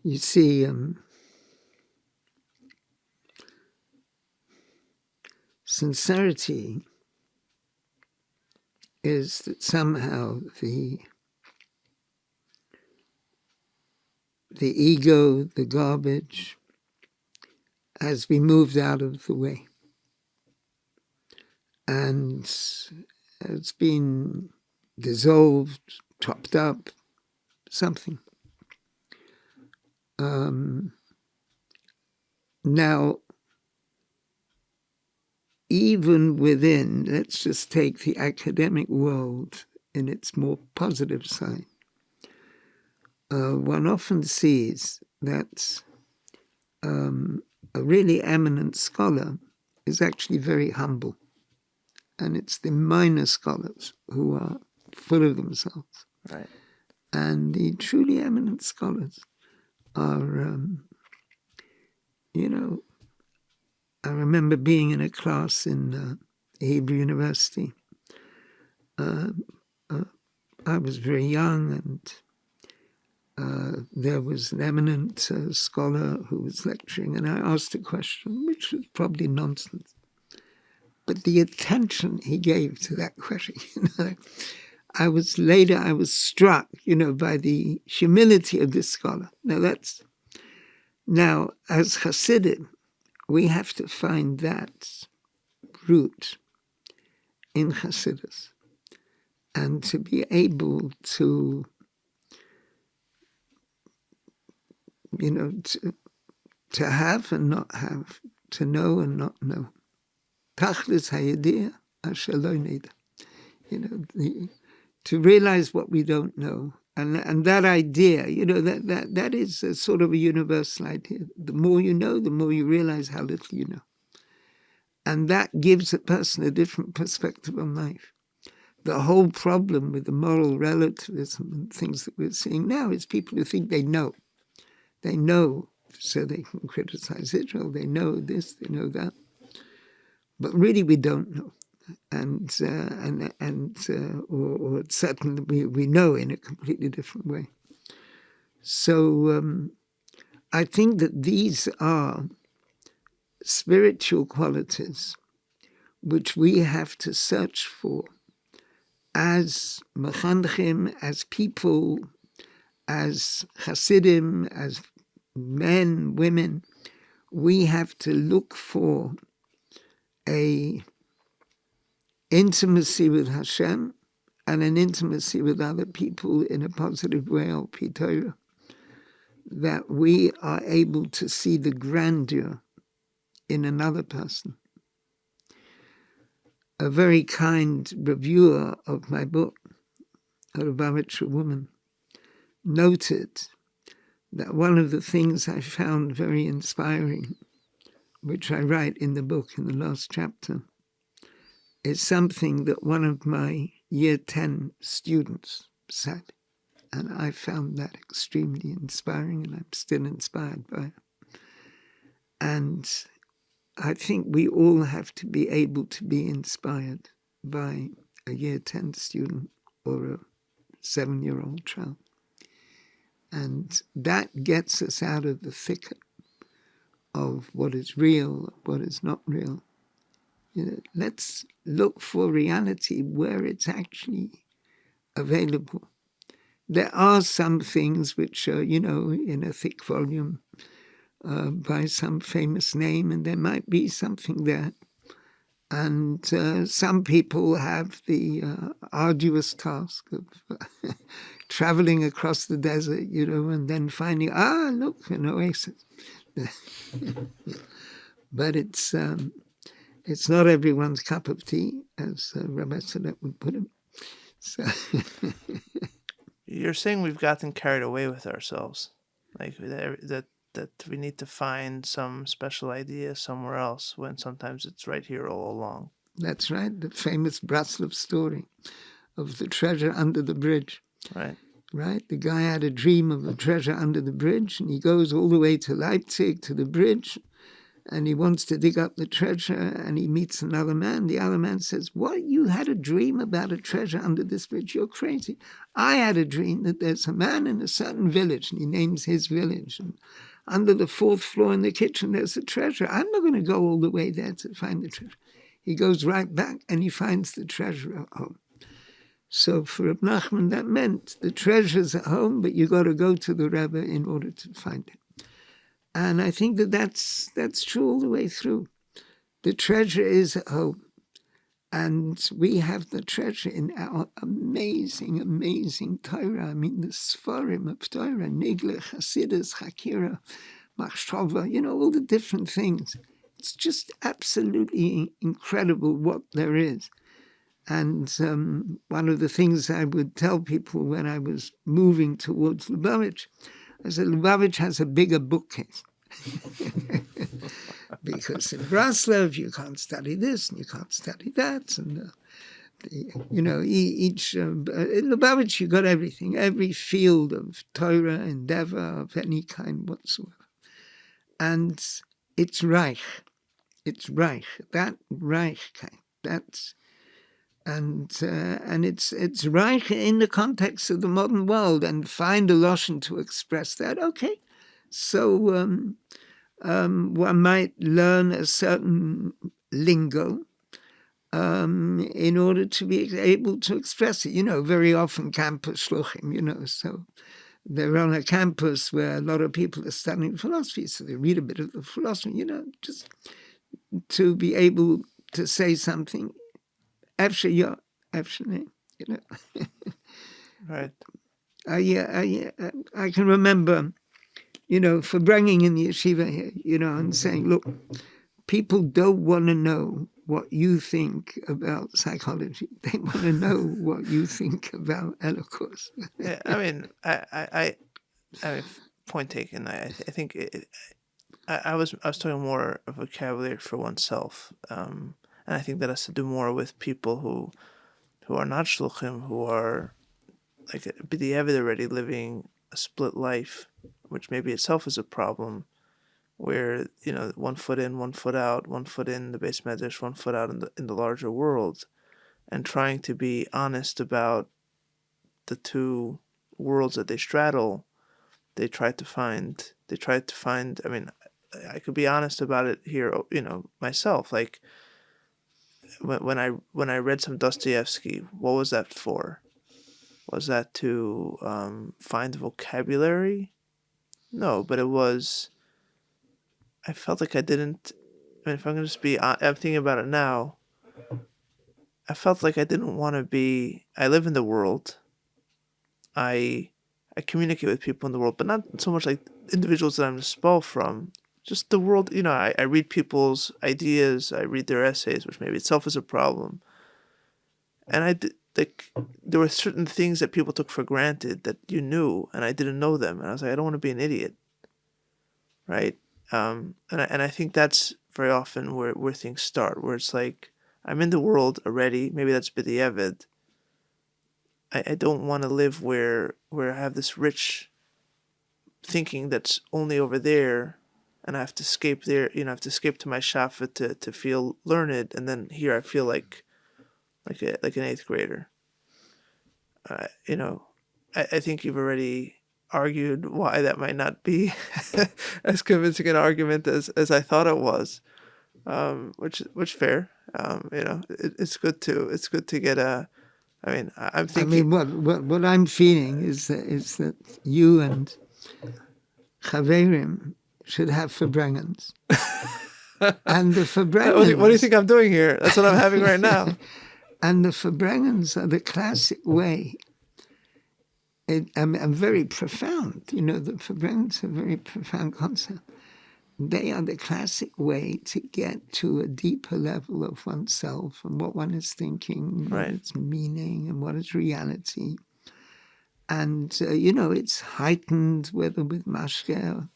You see, sincerity is that somehow the ego, the garbage, has been moved out of the way. And it's been dissolved, chopped up, something. Now, even within, let's just take the academic world in its more positive side, one often sees that a really eminent scholar is actually very humble. And it's the minor scholars who are full of themselves. Right. And the truly eminent scholars are, I remember being in a class in Hebrew University. I was very young, and there was an eminent scholar who was lecturing, and I asked a question, which was probably nonsense. But the attention he gave to that question, I was struck, by the humility of this scholar. Now, as Chassidim, we have to find that root in chassidus, and to be able to, to have and not have, to know and not know. Tachlis hayediyah asher lo nida. To realize what we don't know And that idea, that is a sort of a universal idea. The more you know, the more you realize how little you know. And that gives a person a different perspective on life. The whole problem with the moral relativism and things that we're seeing now is people who think they know. They know, so they can criticize Israel. They know this, they know that. But really we don't know. Or certainly we know in a completely different way. So I think that these are spiritual qualities which we have to search for as mechanchim, as people, as chassidim, as men, women. We have to look for a intimacy with Hashem and an intimacy with other people in a positive way, al pi Torah, that we are able to see the grandeur in another person. A very kind reviewer of my book, a Lubavitch woman, noted that one of the things I found very inspiring, which I write in the book in the last chapter, is something that one of my year 10 students said. And I found that extremely inspiring, and I'm still inspired by it. And I think we all have to be able to be inspired by a year 10 student or a 7-year-old child. And that gets us out of the thicket of what is real, what is not real. Let's look for reality where it's actually available. There are some things which are, in a thick volume by some famous name, and there might be something there. And some people have the arduous task of traveling across the desert, and then finding, look, an oasis. But it's not everyone's cup of tea, as Rebbe would put it. So You're saying we've gotten carried away with ourselves, like that we need to find some special idea somewhere else when sometimes it's right here all along. That's right, the famous Braslav story of the treasure under the bridge. Right. Right? The guy had a dream of a treasure under the bridge, and he goes all the way to Leipzig, to the bridge, and he wants to dig up the treasure, and he meets another man. The other man says, "What? You had a dream about a treasure under this bridge? You're crazy. I had a dream that there's a man in a certain village," and he names his village, and under the 4th floor in the kitchen, there's a treasure. I'm not going to go all the way there to find the treasure. He goes right back, and he finds the treasure at home. So for Reb Nachman, that meant the treasure's at home, but you got to go to the Rebbe in order to find it. And I think that's true all the way through. The treasure is at home. And we have the treasure in our amazing, amazing Torah. I mean, the Sfarim of Torah, Nigle, chassidus, Chakira, Machshava, all the different things. It's just absolutely incredible what there is. And one of the things I would tell people when I was moving towards Lubavitch, I said, Lubavitch has a bigger bookcase. Because in Braslav, you can't study this and you can't study that. And, in Lubavitch, you got everything, every field of Torah, endeavor, of any kind whatsoever. And it's Reich. It's Reich. That Reich kind. That's... And it's Reich in the context of the modern world, and find a Lashon to express that. Okay, so one might learn a certain lingo in order to be able to express it. Very often campus shluchim, so they're on a campus where a lot of people are studying philosophy, so they read a bit of the philosophy, just to be able to say something. After Right. I can remember, for bringing in the yeshiva here, and saying, look, people don't want to know what you think about psychology. They want to know what you think about Holocaust. Yeah, I mean, I mean, point taken. I think I was talking more of vocabulary for oneself, and I think that has to do more with people who are not shluchim, who are like b'diavad already living a split life, which maybe itself is a problem, where 1 foot in, 1 foot out, 1 foot in the base medrash, 1 foot out in the larger world, and trying to be honest about the two worlds that they straddle. They try to find. I mean, I could be honest about it here. Myself. Like when I read some Dostoevsky, what was that for? Was that to find vocabulary? No, but it was. I felt like I didn't. I mean, if I'm gonna just be, I'm thinking about it now. I felt like I didn't want to be. I live in the world. I communicate with people in the world, but not so much like individuals that I'm expelled from. Just the world. I read people's ideas. I read their essays, which maybe itself is a problem. And there were certain things that people took for granted that you knew, and I didn't know them. And I was like, I don't want to be an idiot, right? And I think that's very often where things start, where it's like, I'm in the world already. Maybe that's b'diavad. I don't want to live where I have this rich thinking that's only over there, and I have to escape there. I have to escape to my shafa to feel learned, and then here I feel like an 8th grader. I think you've already argued why that might not be as convincing an argument as I thought it was, which fair. It's good to get a. I mean, I'm thinking. What I'm feeling is that you and Chaverim should have Verbrengens. And the Verbrengens... What do you think I'm doing here? That's what I'm having right now. And the Verbrengens are the classic way. I'm very profound. The Verbrengens are a very profound concept. They are the classic way to get to a deeper level of oneself and what one is thinking, right. What its meaning and what is reality. And, it's heightened, whether with mashke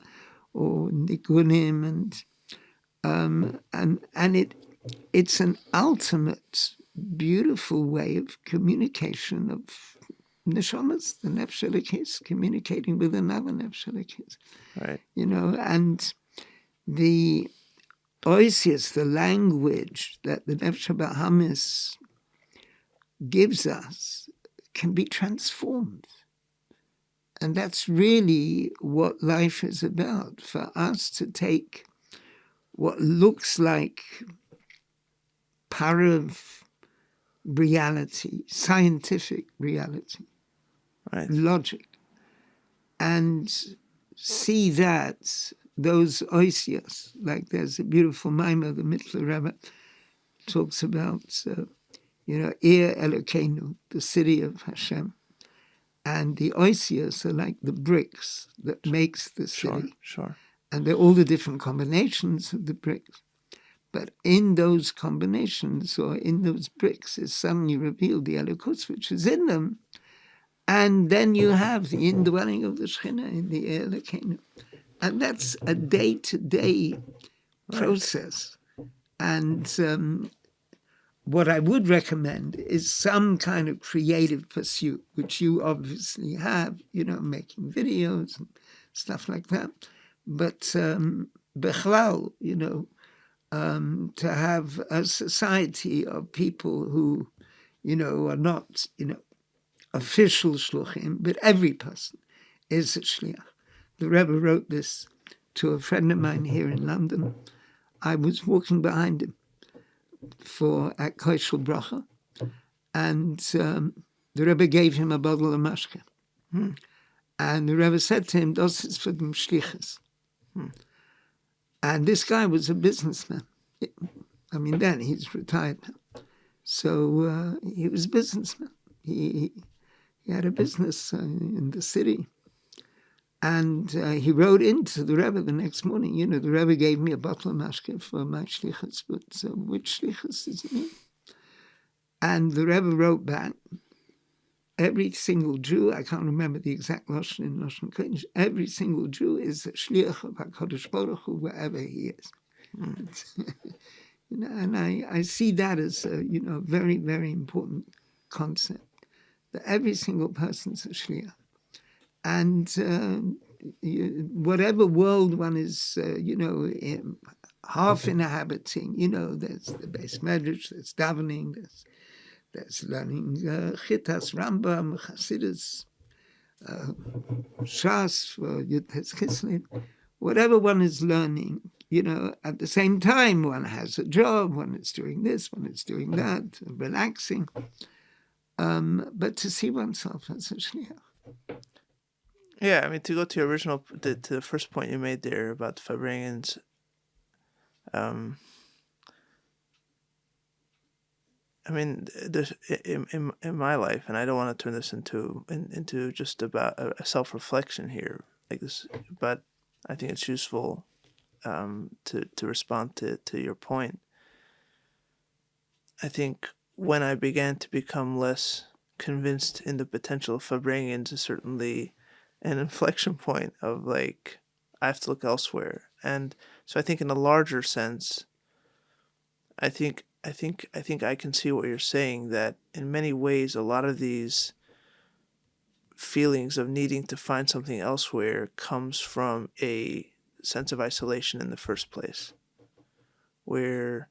or nigunim, and it's an ultimate beautiful way of communication of neshamas, the nefesh communicating with another nefesh. Right. And the oisius, the language that the Nefesh Bahamis gives us, can be transformed. And that's really what life is about, for us to take what looks like parav reality, scientific reality, right. Logic, and see that those oisias, like there's a beautiful maimah, the Mittler Rebbe talks about, Ir Elokeinu, the city of Hashem, and the oisias are like the bricks that makes the city. Sure. And they're all the different combinations of the bricks. But in those combinations, or in those bricks, is suddenly revealed the Elokus, which is in them. And then you have the indwelling of the Shekhinah in the Ir Elokeinu. And that's a day-to-day process. And what I would recommend is some kind of creative pursuit, which you obviously have, making videos and stuff like that. But bechlal, to have a society of people who, are not, official shluchim, but every person is a shliach. The Rebbe wrote this to a friend of mine here in London. I was walking behind him at Koshel Bracha, and the Rebbe gave him a bottle of mashke. And the Rebbe said to him, "Das ist für den Shlichus." And this guy was a businessman. Then he's retired now. So he was a businessman. He had a business in the city. And he wrote into the Rebbe the next morning, the Rebbe gave me a bottle of mashke for my shlichus, but which shlichus does it mean? And the Rebbe wrote back, every single Jew, I can't remember the exact Lashon in Lashon Kodesh, every single Jew is a shliach of HaKadosh Baruch Hu wherever he is. And I see that as a very, very important concept, that every single person's a shliach. And whatever world one is, half inhabiting, there's the base medrash, there's davening, there's learning chitas, Rambam, chassidus, shas, Yudtes Kislev, whatever one is learning, at the same time one has a job, one is doing this, one is doing that, relaxing. But to see oneself as a shliach. Yeah, I mean, to go to your original, to the first point you made there about the Farbrengens, I mean, there's, in my life, and I don't want to turn this into just about a self-reflection here, like this, but I think it's useful to respond to your point. I think when I began to become less convinced in the potential of Farbrengens is certainly an inflection point of like, I have to look elsewhere. And so I think in a larger sense, I think I can see what you're saying, that in many ways a lot of these feelings of needing to find something elsewhere comes from a sense of isolation in the first place. Where,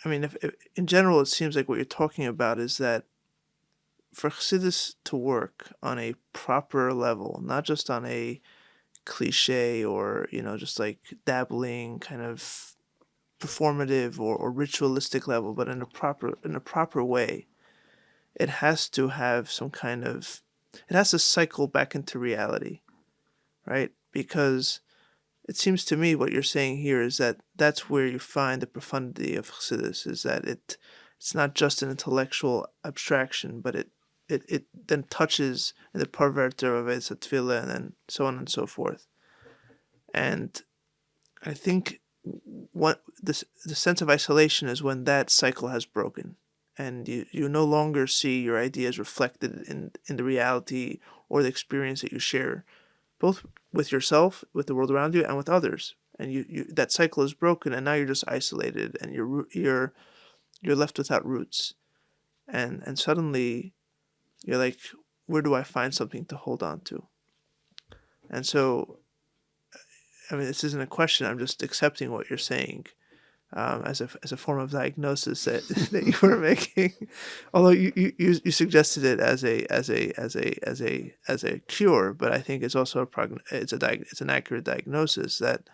I mean, if in general it seems like what you're talking about is that for chassidus to work on a proper level, not just on a cliche or, just like dabbling kind of performative or ritualistic level, but in a proper way, it has to have some kind of, it has to cycle back into reality, right? Because it seems to me what you're saying here is that that's where you find the profundity of chassidus, is that it's not just an intellectual abstraction, but it then touches in the perverter of its tefillah, and then so on and so forth. And I think what the sense of isolation is when that cycle has broken, and you no longer see your ideas reflected in the reality or the experience that you share, both with yourself, with the world around you, and with others. And you that cycle is broken, and now you're just isolated, and you're left without roots, and suddenly you're like, where do I find something to hold on to? And so, I mean, this isn't a question. I'm just accepting what you're saying as a form of diagnosis that you were making. Although you suggested it as a cure, but I think it's also it's an accurate diagnosis that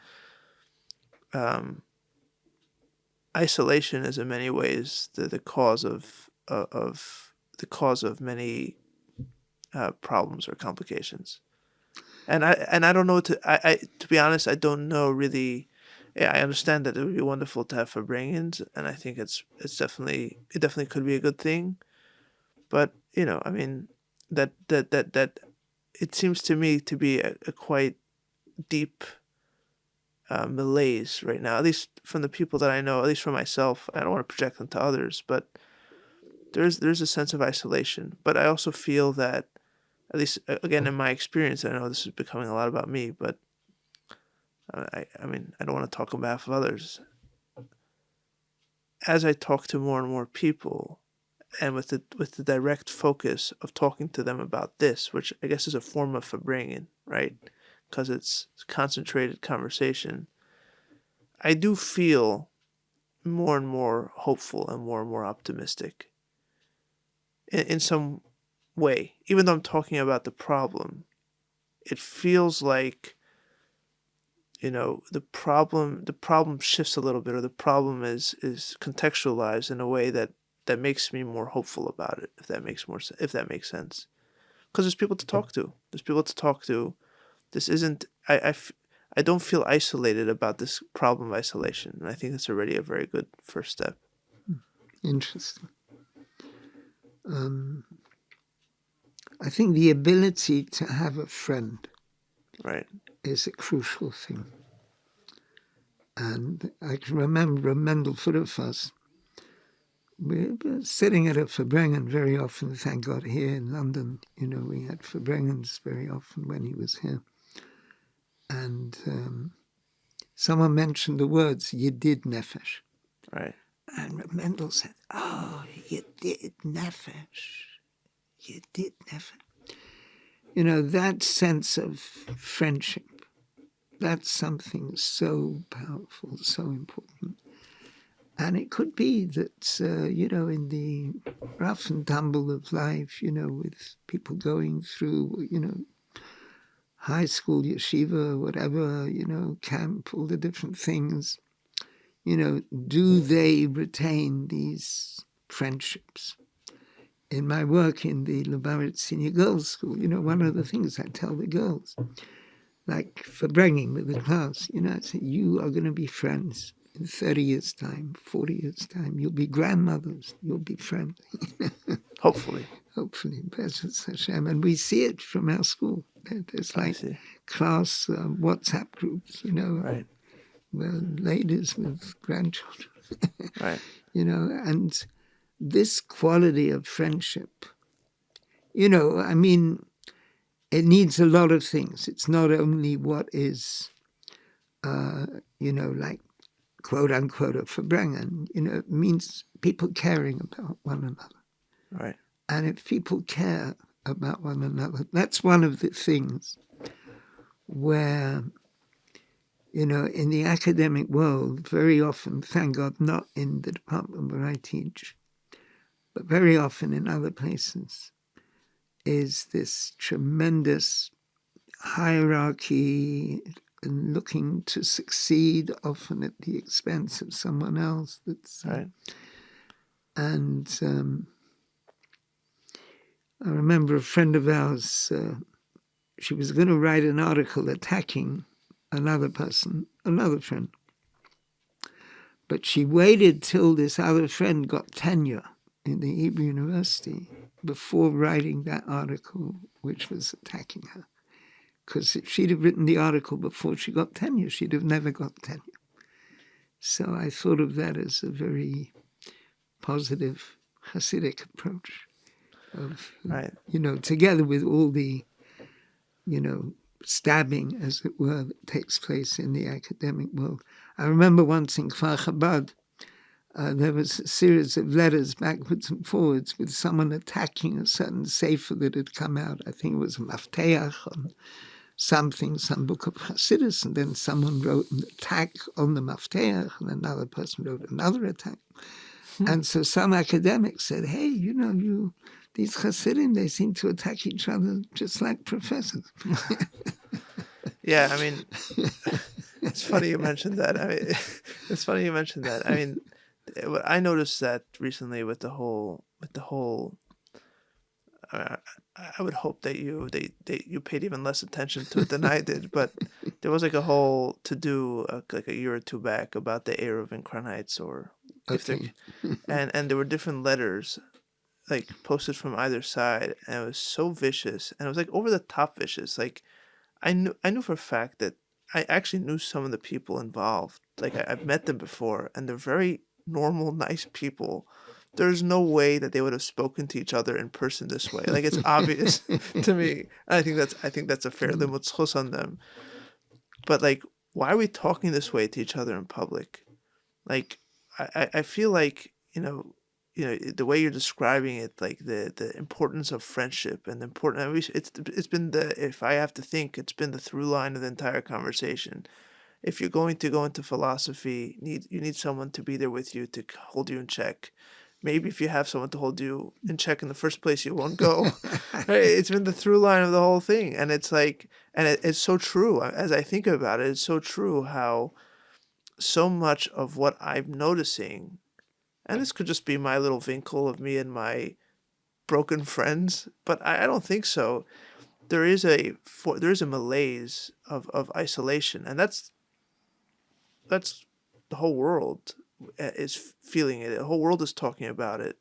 isolation is in many ways the cause of many problems or complications. And I don't know, to be honest, I don't know really. Yeah, I understand that it would be wonderful to have Farbrengens, and I think it definitely could be a good thing. But I mean, that it seems to me to be a quite deep malaise right now, at least from the people that I know, at least for myself. I don't want to project onto others, but there's a sense of isolation. But I also feel that, at least again in my experience, I know this is becoming a lot about me, but I mean, I don't want to talk on behalf of others. As I talk to more and more people, and with the direct focus of talking to them about this, which I guess is a form of Farbrengen, right? Because it's concentrated conversation. I do feel more and more hopeful and more optimistic. In some way, even though I'm talking about the problem, it feels like the problem shifts a little bit, or the problem is contextualized in a way that makes me more hopeful about it, if that makes sense. Because there's people to talk to. This isn't, I don't feel isolated about this problem of isolation, and I think that's already a very good first step. Interesting. I think the ability to have a friend Right. is a crucial thing. And I can remember Mendel Fuderfass. We were sitting at a Verbrengen very often, thank God, here in London. We had Verbrengens very often when he was here. And someone mentioned the words Yedid Nefesh. Right. And Mendel said, oh, Yedid Nefesh. Yedid Nefesh. That sense of friendship, that's something so powerful, so important. And it could be that, in the rough and tumble of life, with people going through, high school, yeshiva, whatever, camp, all the different things, do they retain these friendships? In my work in the Lubavitch Senior Girls School, one of the things I tell the girls, like for bringing with the class, I say, you are going to be friends. In 30 years' time, 40 years' time, you'll be grandmothers, you'll be friends. Hopefully. Hopefully, Bezos Hashem. And we see it from our school. There's like class WhatsApp groups, Right. where ladies with grandchildren. Right. And this quality of friendship, it needs a lot of things. It's not only what is, like, quote unquote, a Verbrengen, it means people caring about one another. Right. And if people care about one another, that's one of the things where, in the academic world, very often, thank God, not in the department where I teach, but very often in other places, is this tremendous hierarchy and looking to succeed, often at the expense of someone else. That's right. And I remember a friend of ours, she was going to write an article attacking another person, another friend. But she waited till this other friend got tenure in the Hebrew University before writing that article, which was attacking her. Because if she'd have written the article before she got tenure, she'd have never got tenure. So I thought of that as a very positive Hasidic approach of, right. Together with all the, stabbing, as it were, that takes place in the academic world. I remember once in Kfar Chabad, there was a series of letters backwards and forwards with someone attacking a certain sefer that had come out. I think it was a Mafteach on something, some book of chassidus, and then someone wrote an attack on the Mafteach, and another person wrote another attack. And so some academics said, hey, these chassidim, they seem to attack each other just like professors. Yeah, I mean, it's funny you mentioned that. I mean, I noticed that recently with the whole. I would hope that you paid even less attention to it than I did, but there was like a whole to do like a year or two back about the air of Inkronites, or if Okay. and there were different letters like posted from either side, and it was so vicious, and it was like over the top vicious. Like I knew for a fact that I actually knew some of the people involved. Like I've met them before, and they're very normal, nice people. There's no way that they would have spoken to each other in person this way. Like it's obvious to me. I think that's a fair limud on them. But like, why are we talking this way to each other in public? Like, I feel like the way you're describing it, like the importance of friendship and the important. I mean, it's been if I have to think, it's been the through line of the entire conversation. If you're going to go into philosophy, you need someone to be there with you to hold you in check. Maybe if you have someone to hold you in check in the first place, you won't go. Right? It's been the through line of the whole thing, and it's like, and it's so true. As I think about it, it's so true how so much of what I'm noticing, and this could just be my little vinkle of me and my broken friends, but I don't think so. There is a malaise of isolation, and that's the whole world is feeling it. The whole world is talking about it,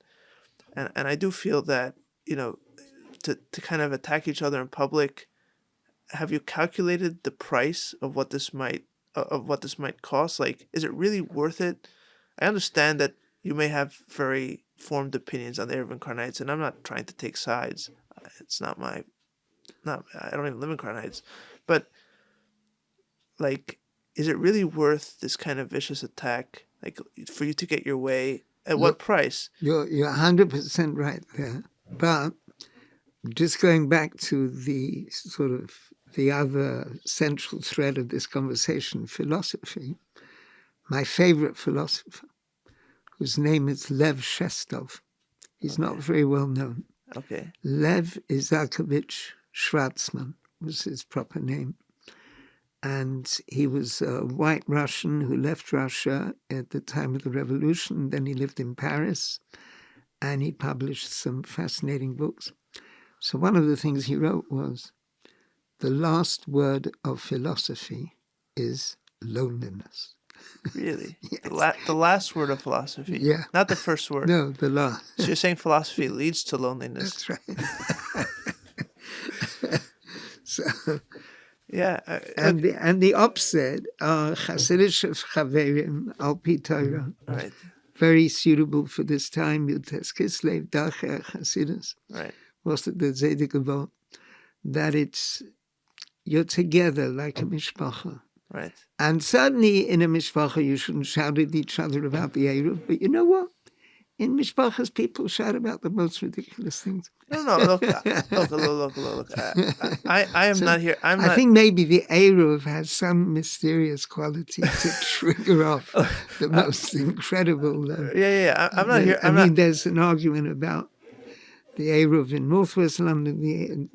and I do feel that to kind of attack each other in public, have you calculated the price of what this might cost? Like, is it really worth it? I understand that you may have very formed opinions on the Erev Incarnates, and I'm not trying to take sides. It's not my, not I don't even live in Incarnates, but like, is it really worth this kind of vicious attack? Like, for you to get your way, at what price? You're 100% right there. But just going back to the sort of the other central thread of this conversation, philosophy, my favorite philosopher, whose name is Lev Shestov, he's not very well known. Okay. Lev Isakovich Schwarzman was his proper name. And he was a white Russian who left Russia at the time of the revolution. Then he lived in Paris, and he published some fascinating books. So one of the things he wrote was, the last word of philosophy is loneliness. Really? Yes. The last word of philosophy? Yeah. Not the first word? No, the last. So you're saying philosophy leads to loneliness? That's right. So, yeah. and the opposite are chassidus chaverim al pi Torah. Right. Very suitable for this time. Yutes Kislev dacher chassidus. Right. Was it the Zedek Gevot? That it's, you're together like a mishpacha. Right. And certainly in a mishpacha you shouldn't shout at each other about the Eruv, but you know what? In mishpachas people shout about the most ridiculous things. No, look. I am not here. I think maybe the Eruv has some mysterious quality to trigger off the most incredible. I'm not here. I mean, there's an argument about the Eruv in northwest London, the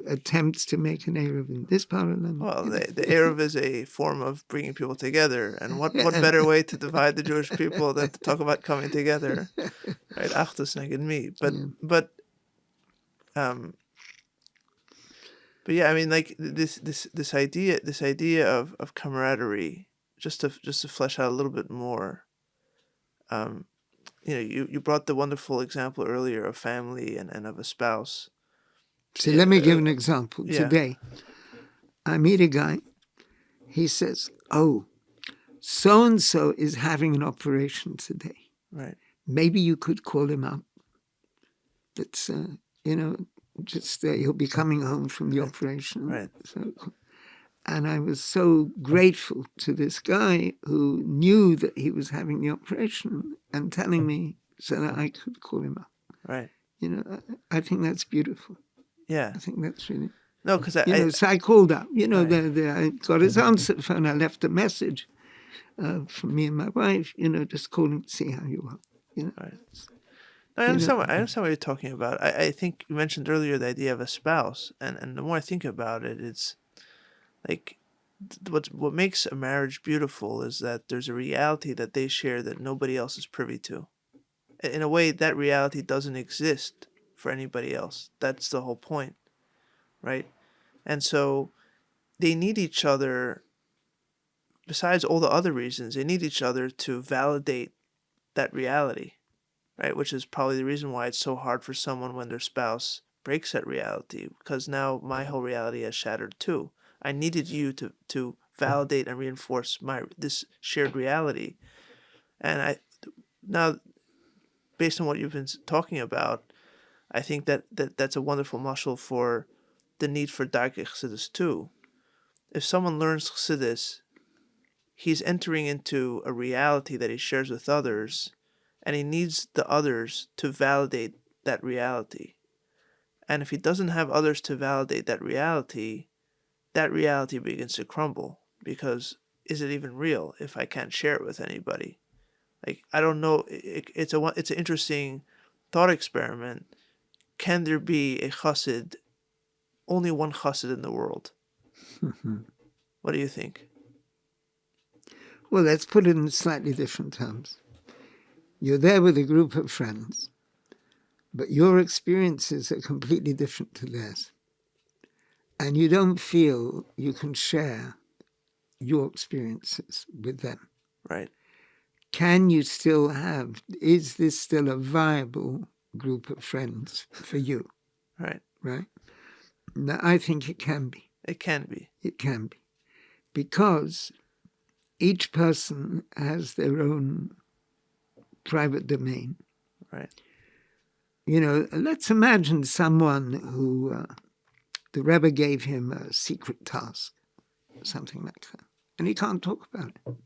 attempts to make an Eruv in this part of London. Well, the Eruv is a form of bringing people together, and what better way to divide the Jewish people than to talk about coming together, right? Achdus neged mi. But yeah, I mean, like this idea of camaraderie, just to flesh out a little bit more. You brought the wonderful example earlier of family and of a spouse. So let me give an example. Yeah. Today, I meet a guy. He says, oh, so-and-so is having an operation today. Right. Maybe you could call him up. That's, he'll be coming home from the operation. Right. So, and I was so grateful to this guy who knew that he was having the operation and telling me so that I could call him up. Right. I think that's beautiful. Yeah. I think that's really... No, because so I called up. Right. I got his answer phone. I left a message from me and my wife, just calling to see how you are. Right. I understand what you're talking about. I think you mentioned earlier the idea of a spouse, and the more I think about it, it's like what makes a marriage beautiful is that there's a reality that they share that nobody else is privy to. In a way, that reality doesn't exist for anybody else. That's the whole point, right? And so they need each other. Besides all the other reasons, they need each other to validate that reality, right? Which is probably the reason why it's so hard for someone when their spouse breaks that reality, because now my whole reality has shattered too. I needed you to validate and reinforce this shared reality. And now, based on what you've been talking about, I think that's a wonderful mashal for the need for darkei chassidus too. If someone learns chassidus, he's entering into a reality that he shares with others, and he needs the others to validate that reality. And if he doesn't have others to validate that reality begins to crumble, because is it even real if I can't share it with anybody? Like, I don't know. It's an interesting thought experiment. Can there be a chassid, only one chassid in the world? What do you think? Well, let's put it in slightly different terms. You're there with a group of friends, but your experiences are completely different to theirs. And you don't feel you can share your experiences with them. Right. Can you still is this still a viable group of friends for you? Right. Right? Now, I think it can be. It can be. It can be. Because each person has their own private domain. Right. Let's imagine someone who the Rebbe gave him a secret task, something like that, and he can't talk about it.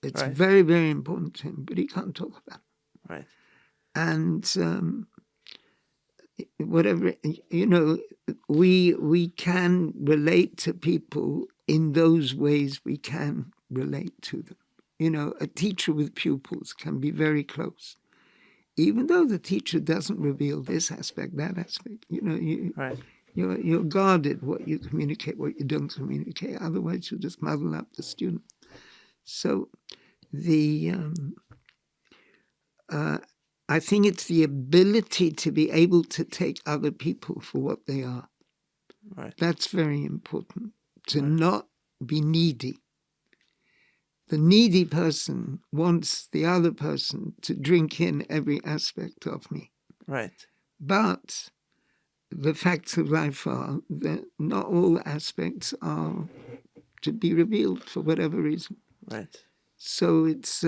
It's Right. very, very important to him, but he can't talk about it. Right. And whatever, we can relate to people in those ways we can relate to them. A teacher with pupils can be very close. Even though the teacher doesn't reveal this aspect, that aspect, Right. you're guarded what you communicate, what you don't communicate. Otherwise, you just muddle up the student. So I think it's the ability to be able to take other people for what they are. Right. That's very important, to not be needy. The needy person wants the other person to drink in every aspect of me. Right. But the facts of life are that not all aspects are to be revealed for whatever reason. Right. So it's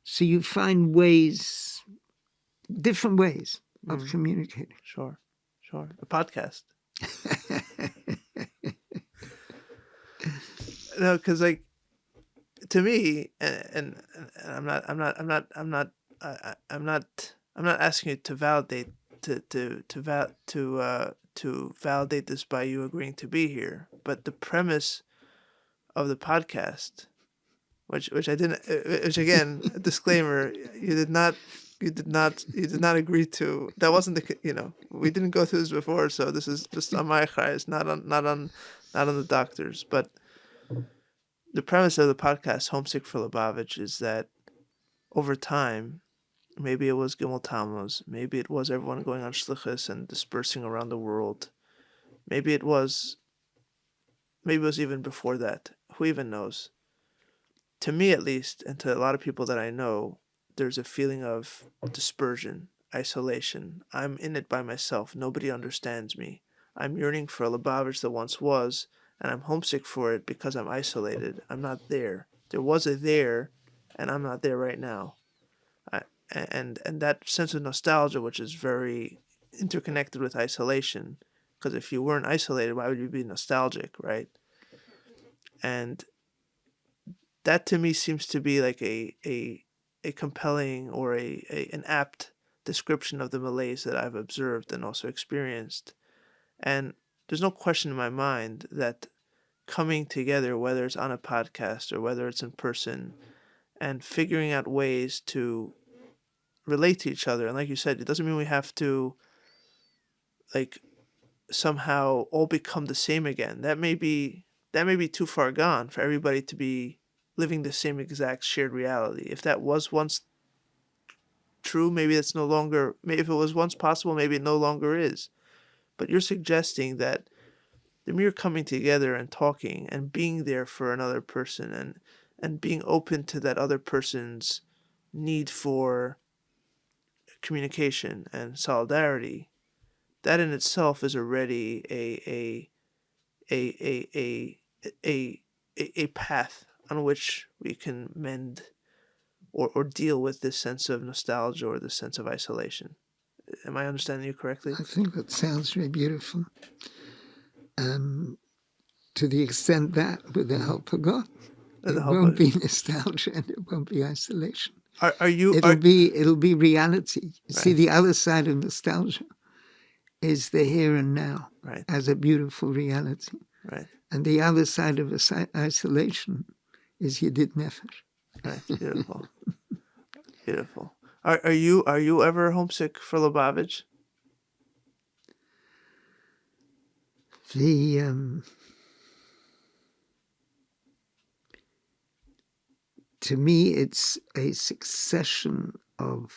so you find ways, different ways of communicating. Sure. A podcast. No, because to me, and I'm not asking you to validate to validate this by you agreeing to be here, but the premise of the podcast, which again, a disclaimer, you did not agree to. That wasn't we didn't go through this before, so this is just on my chayes, not on the doctors. But the premise of the podcast, Homesick for Lubavitch, is that over time, maybe it was Gimel Tammuz, maybe it was everyone going on shlichus and dispersing around the world, maybe it was even before that. Who even knows? To me, at least, and to a lot of people that I know, there's a feeling of dispersion, isolation. I'm in it by myself. Nobody understands me. I'm yearning for a Lubavitch that once was, and I'm homesick for it because I'm isolated. I'm not there. There was a there, and I'm not there right now. And that sense of nostalgia, which is very interconnected with isolation, because if you weren't isolated, why would you be nostalgic, right? And that to me seems to be like a compelling or an apt description of the malaise that I've observed and also experienced. And there's no question in my mind that coming together, whether it's on a podcast or whether it's in person, and figuring out ways to relate to each other. And like you said, it doesn't mean we have to somehow all become the same again. That may be too far gone for everybody to be living the same exact shared reality. If that was once true, maybe that's no longer, maybe if it was once possible, maybe it no longer is. But you're suggesting that the mere coming together and talking and being there for another person and being open to that other person's need for communication and solidarity, that in itself is already a path on which we can mend or deal with this sense of nostalgia or this sense of isolation. Am I understanding you correctly? I think that sounds very beautiful. To the extent that, with the help of God, it won't be nostalgia and it won't be isolation. It'll be reality. Right. See, the other side of nostalgia is the here and now, right, as a beautiful reality. Right. And the other side of isolation is Yedid Nefesh. Right. Beautiful. Beautiful. Are you ever homesick for Lubavitch? To me, it's a succession of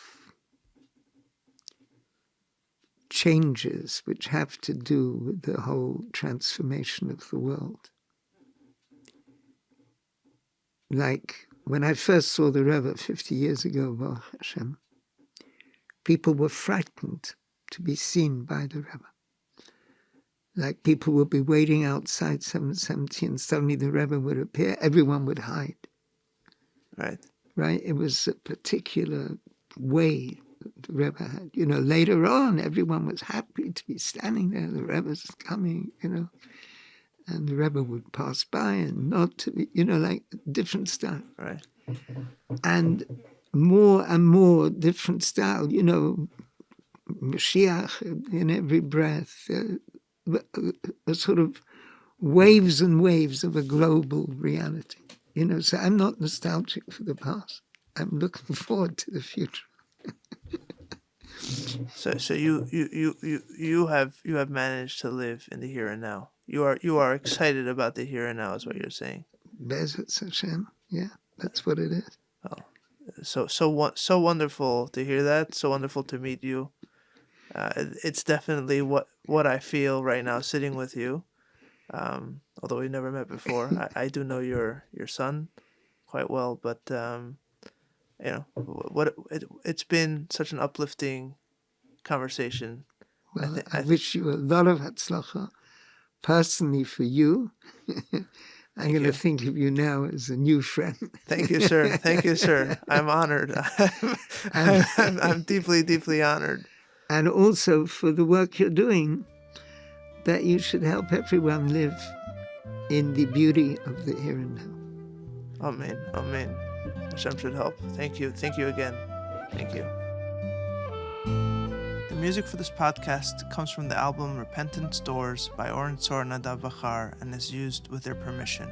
changes which have to do with the whole transformation of the world. Like when I first saw the Rebbe 50 years ago, Baruch Hashem, people were frightened to be seen by the Rebbe. Like people would be waiting outside 770 and suddenly the Rebbe would appear. Everyone would hide. Right. Right? It was a particular way the Rebbe had. Later on, everyone was happy to be standing there. The Rebbe's coming, and the Rebbe would pass by and nod to me, like different style. Right. And more different style, Mashiach in every breath, a sort of waves and waves of a global reality. So I'm not nostalgic for the past. I'm looking forward to the future. So you have managed to live in the here and now. You are excited about the here and now, is what you're saying. Behest Hashem. Yeah, that's what it is. Oh, so wonderful to hear that. So wonderful to meet you. It's definitely what I feel right now sitting with you. Although we never met before, I do know your son quite well, but it's been such an uplifting conversation. Well, I wish you a lot of hatzlacha. Personally, for you, I'm going to think of you now as a new friend. Thank you, sir. Thank you, sir. I'm honored. I'm deeply, deeply honored. And also for the work you're doing, that you should help everyone live in the beauty of the here and now. Amen. Amen. Hashem should help. Thank you. Thank you again. Thank you. The music for this podcast comes from the album Repentance Doors by Oren Sor Nadav Vachar and is used with their permission.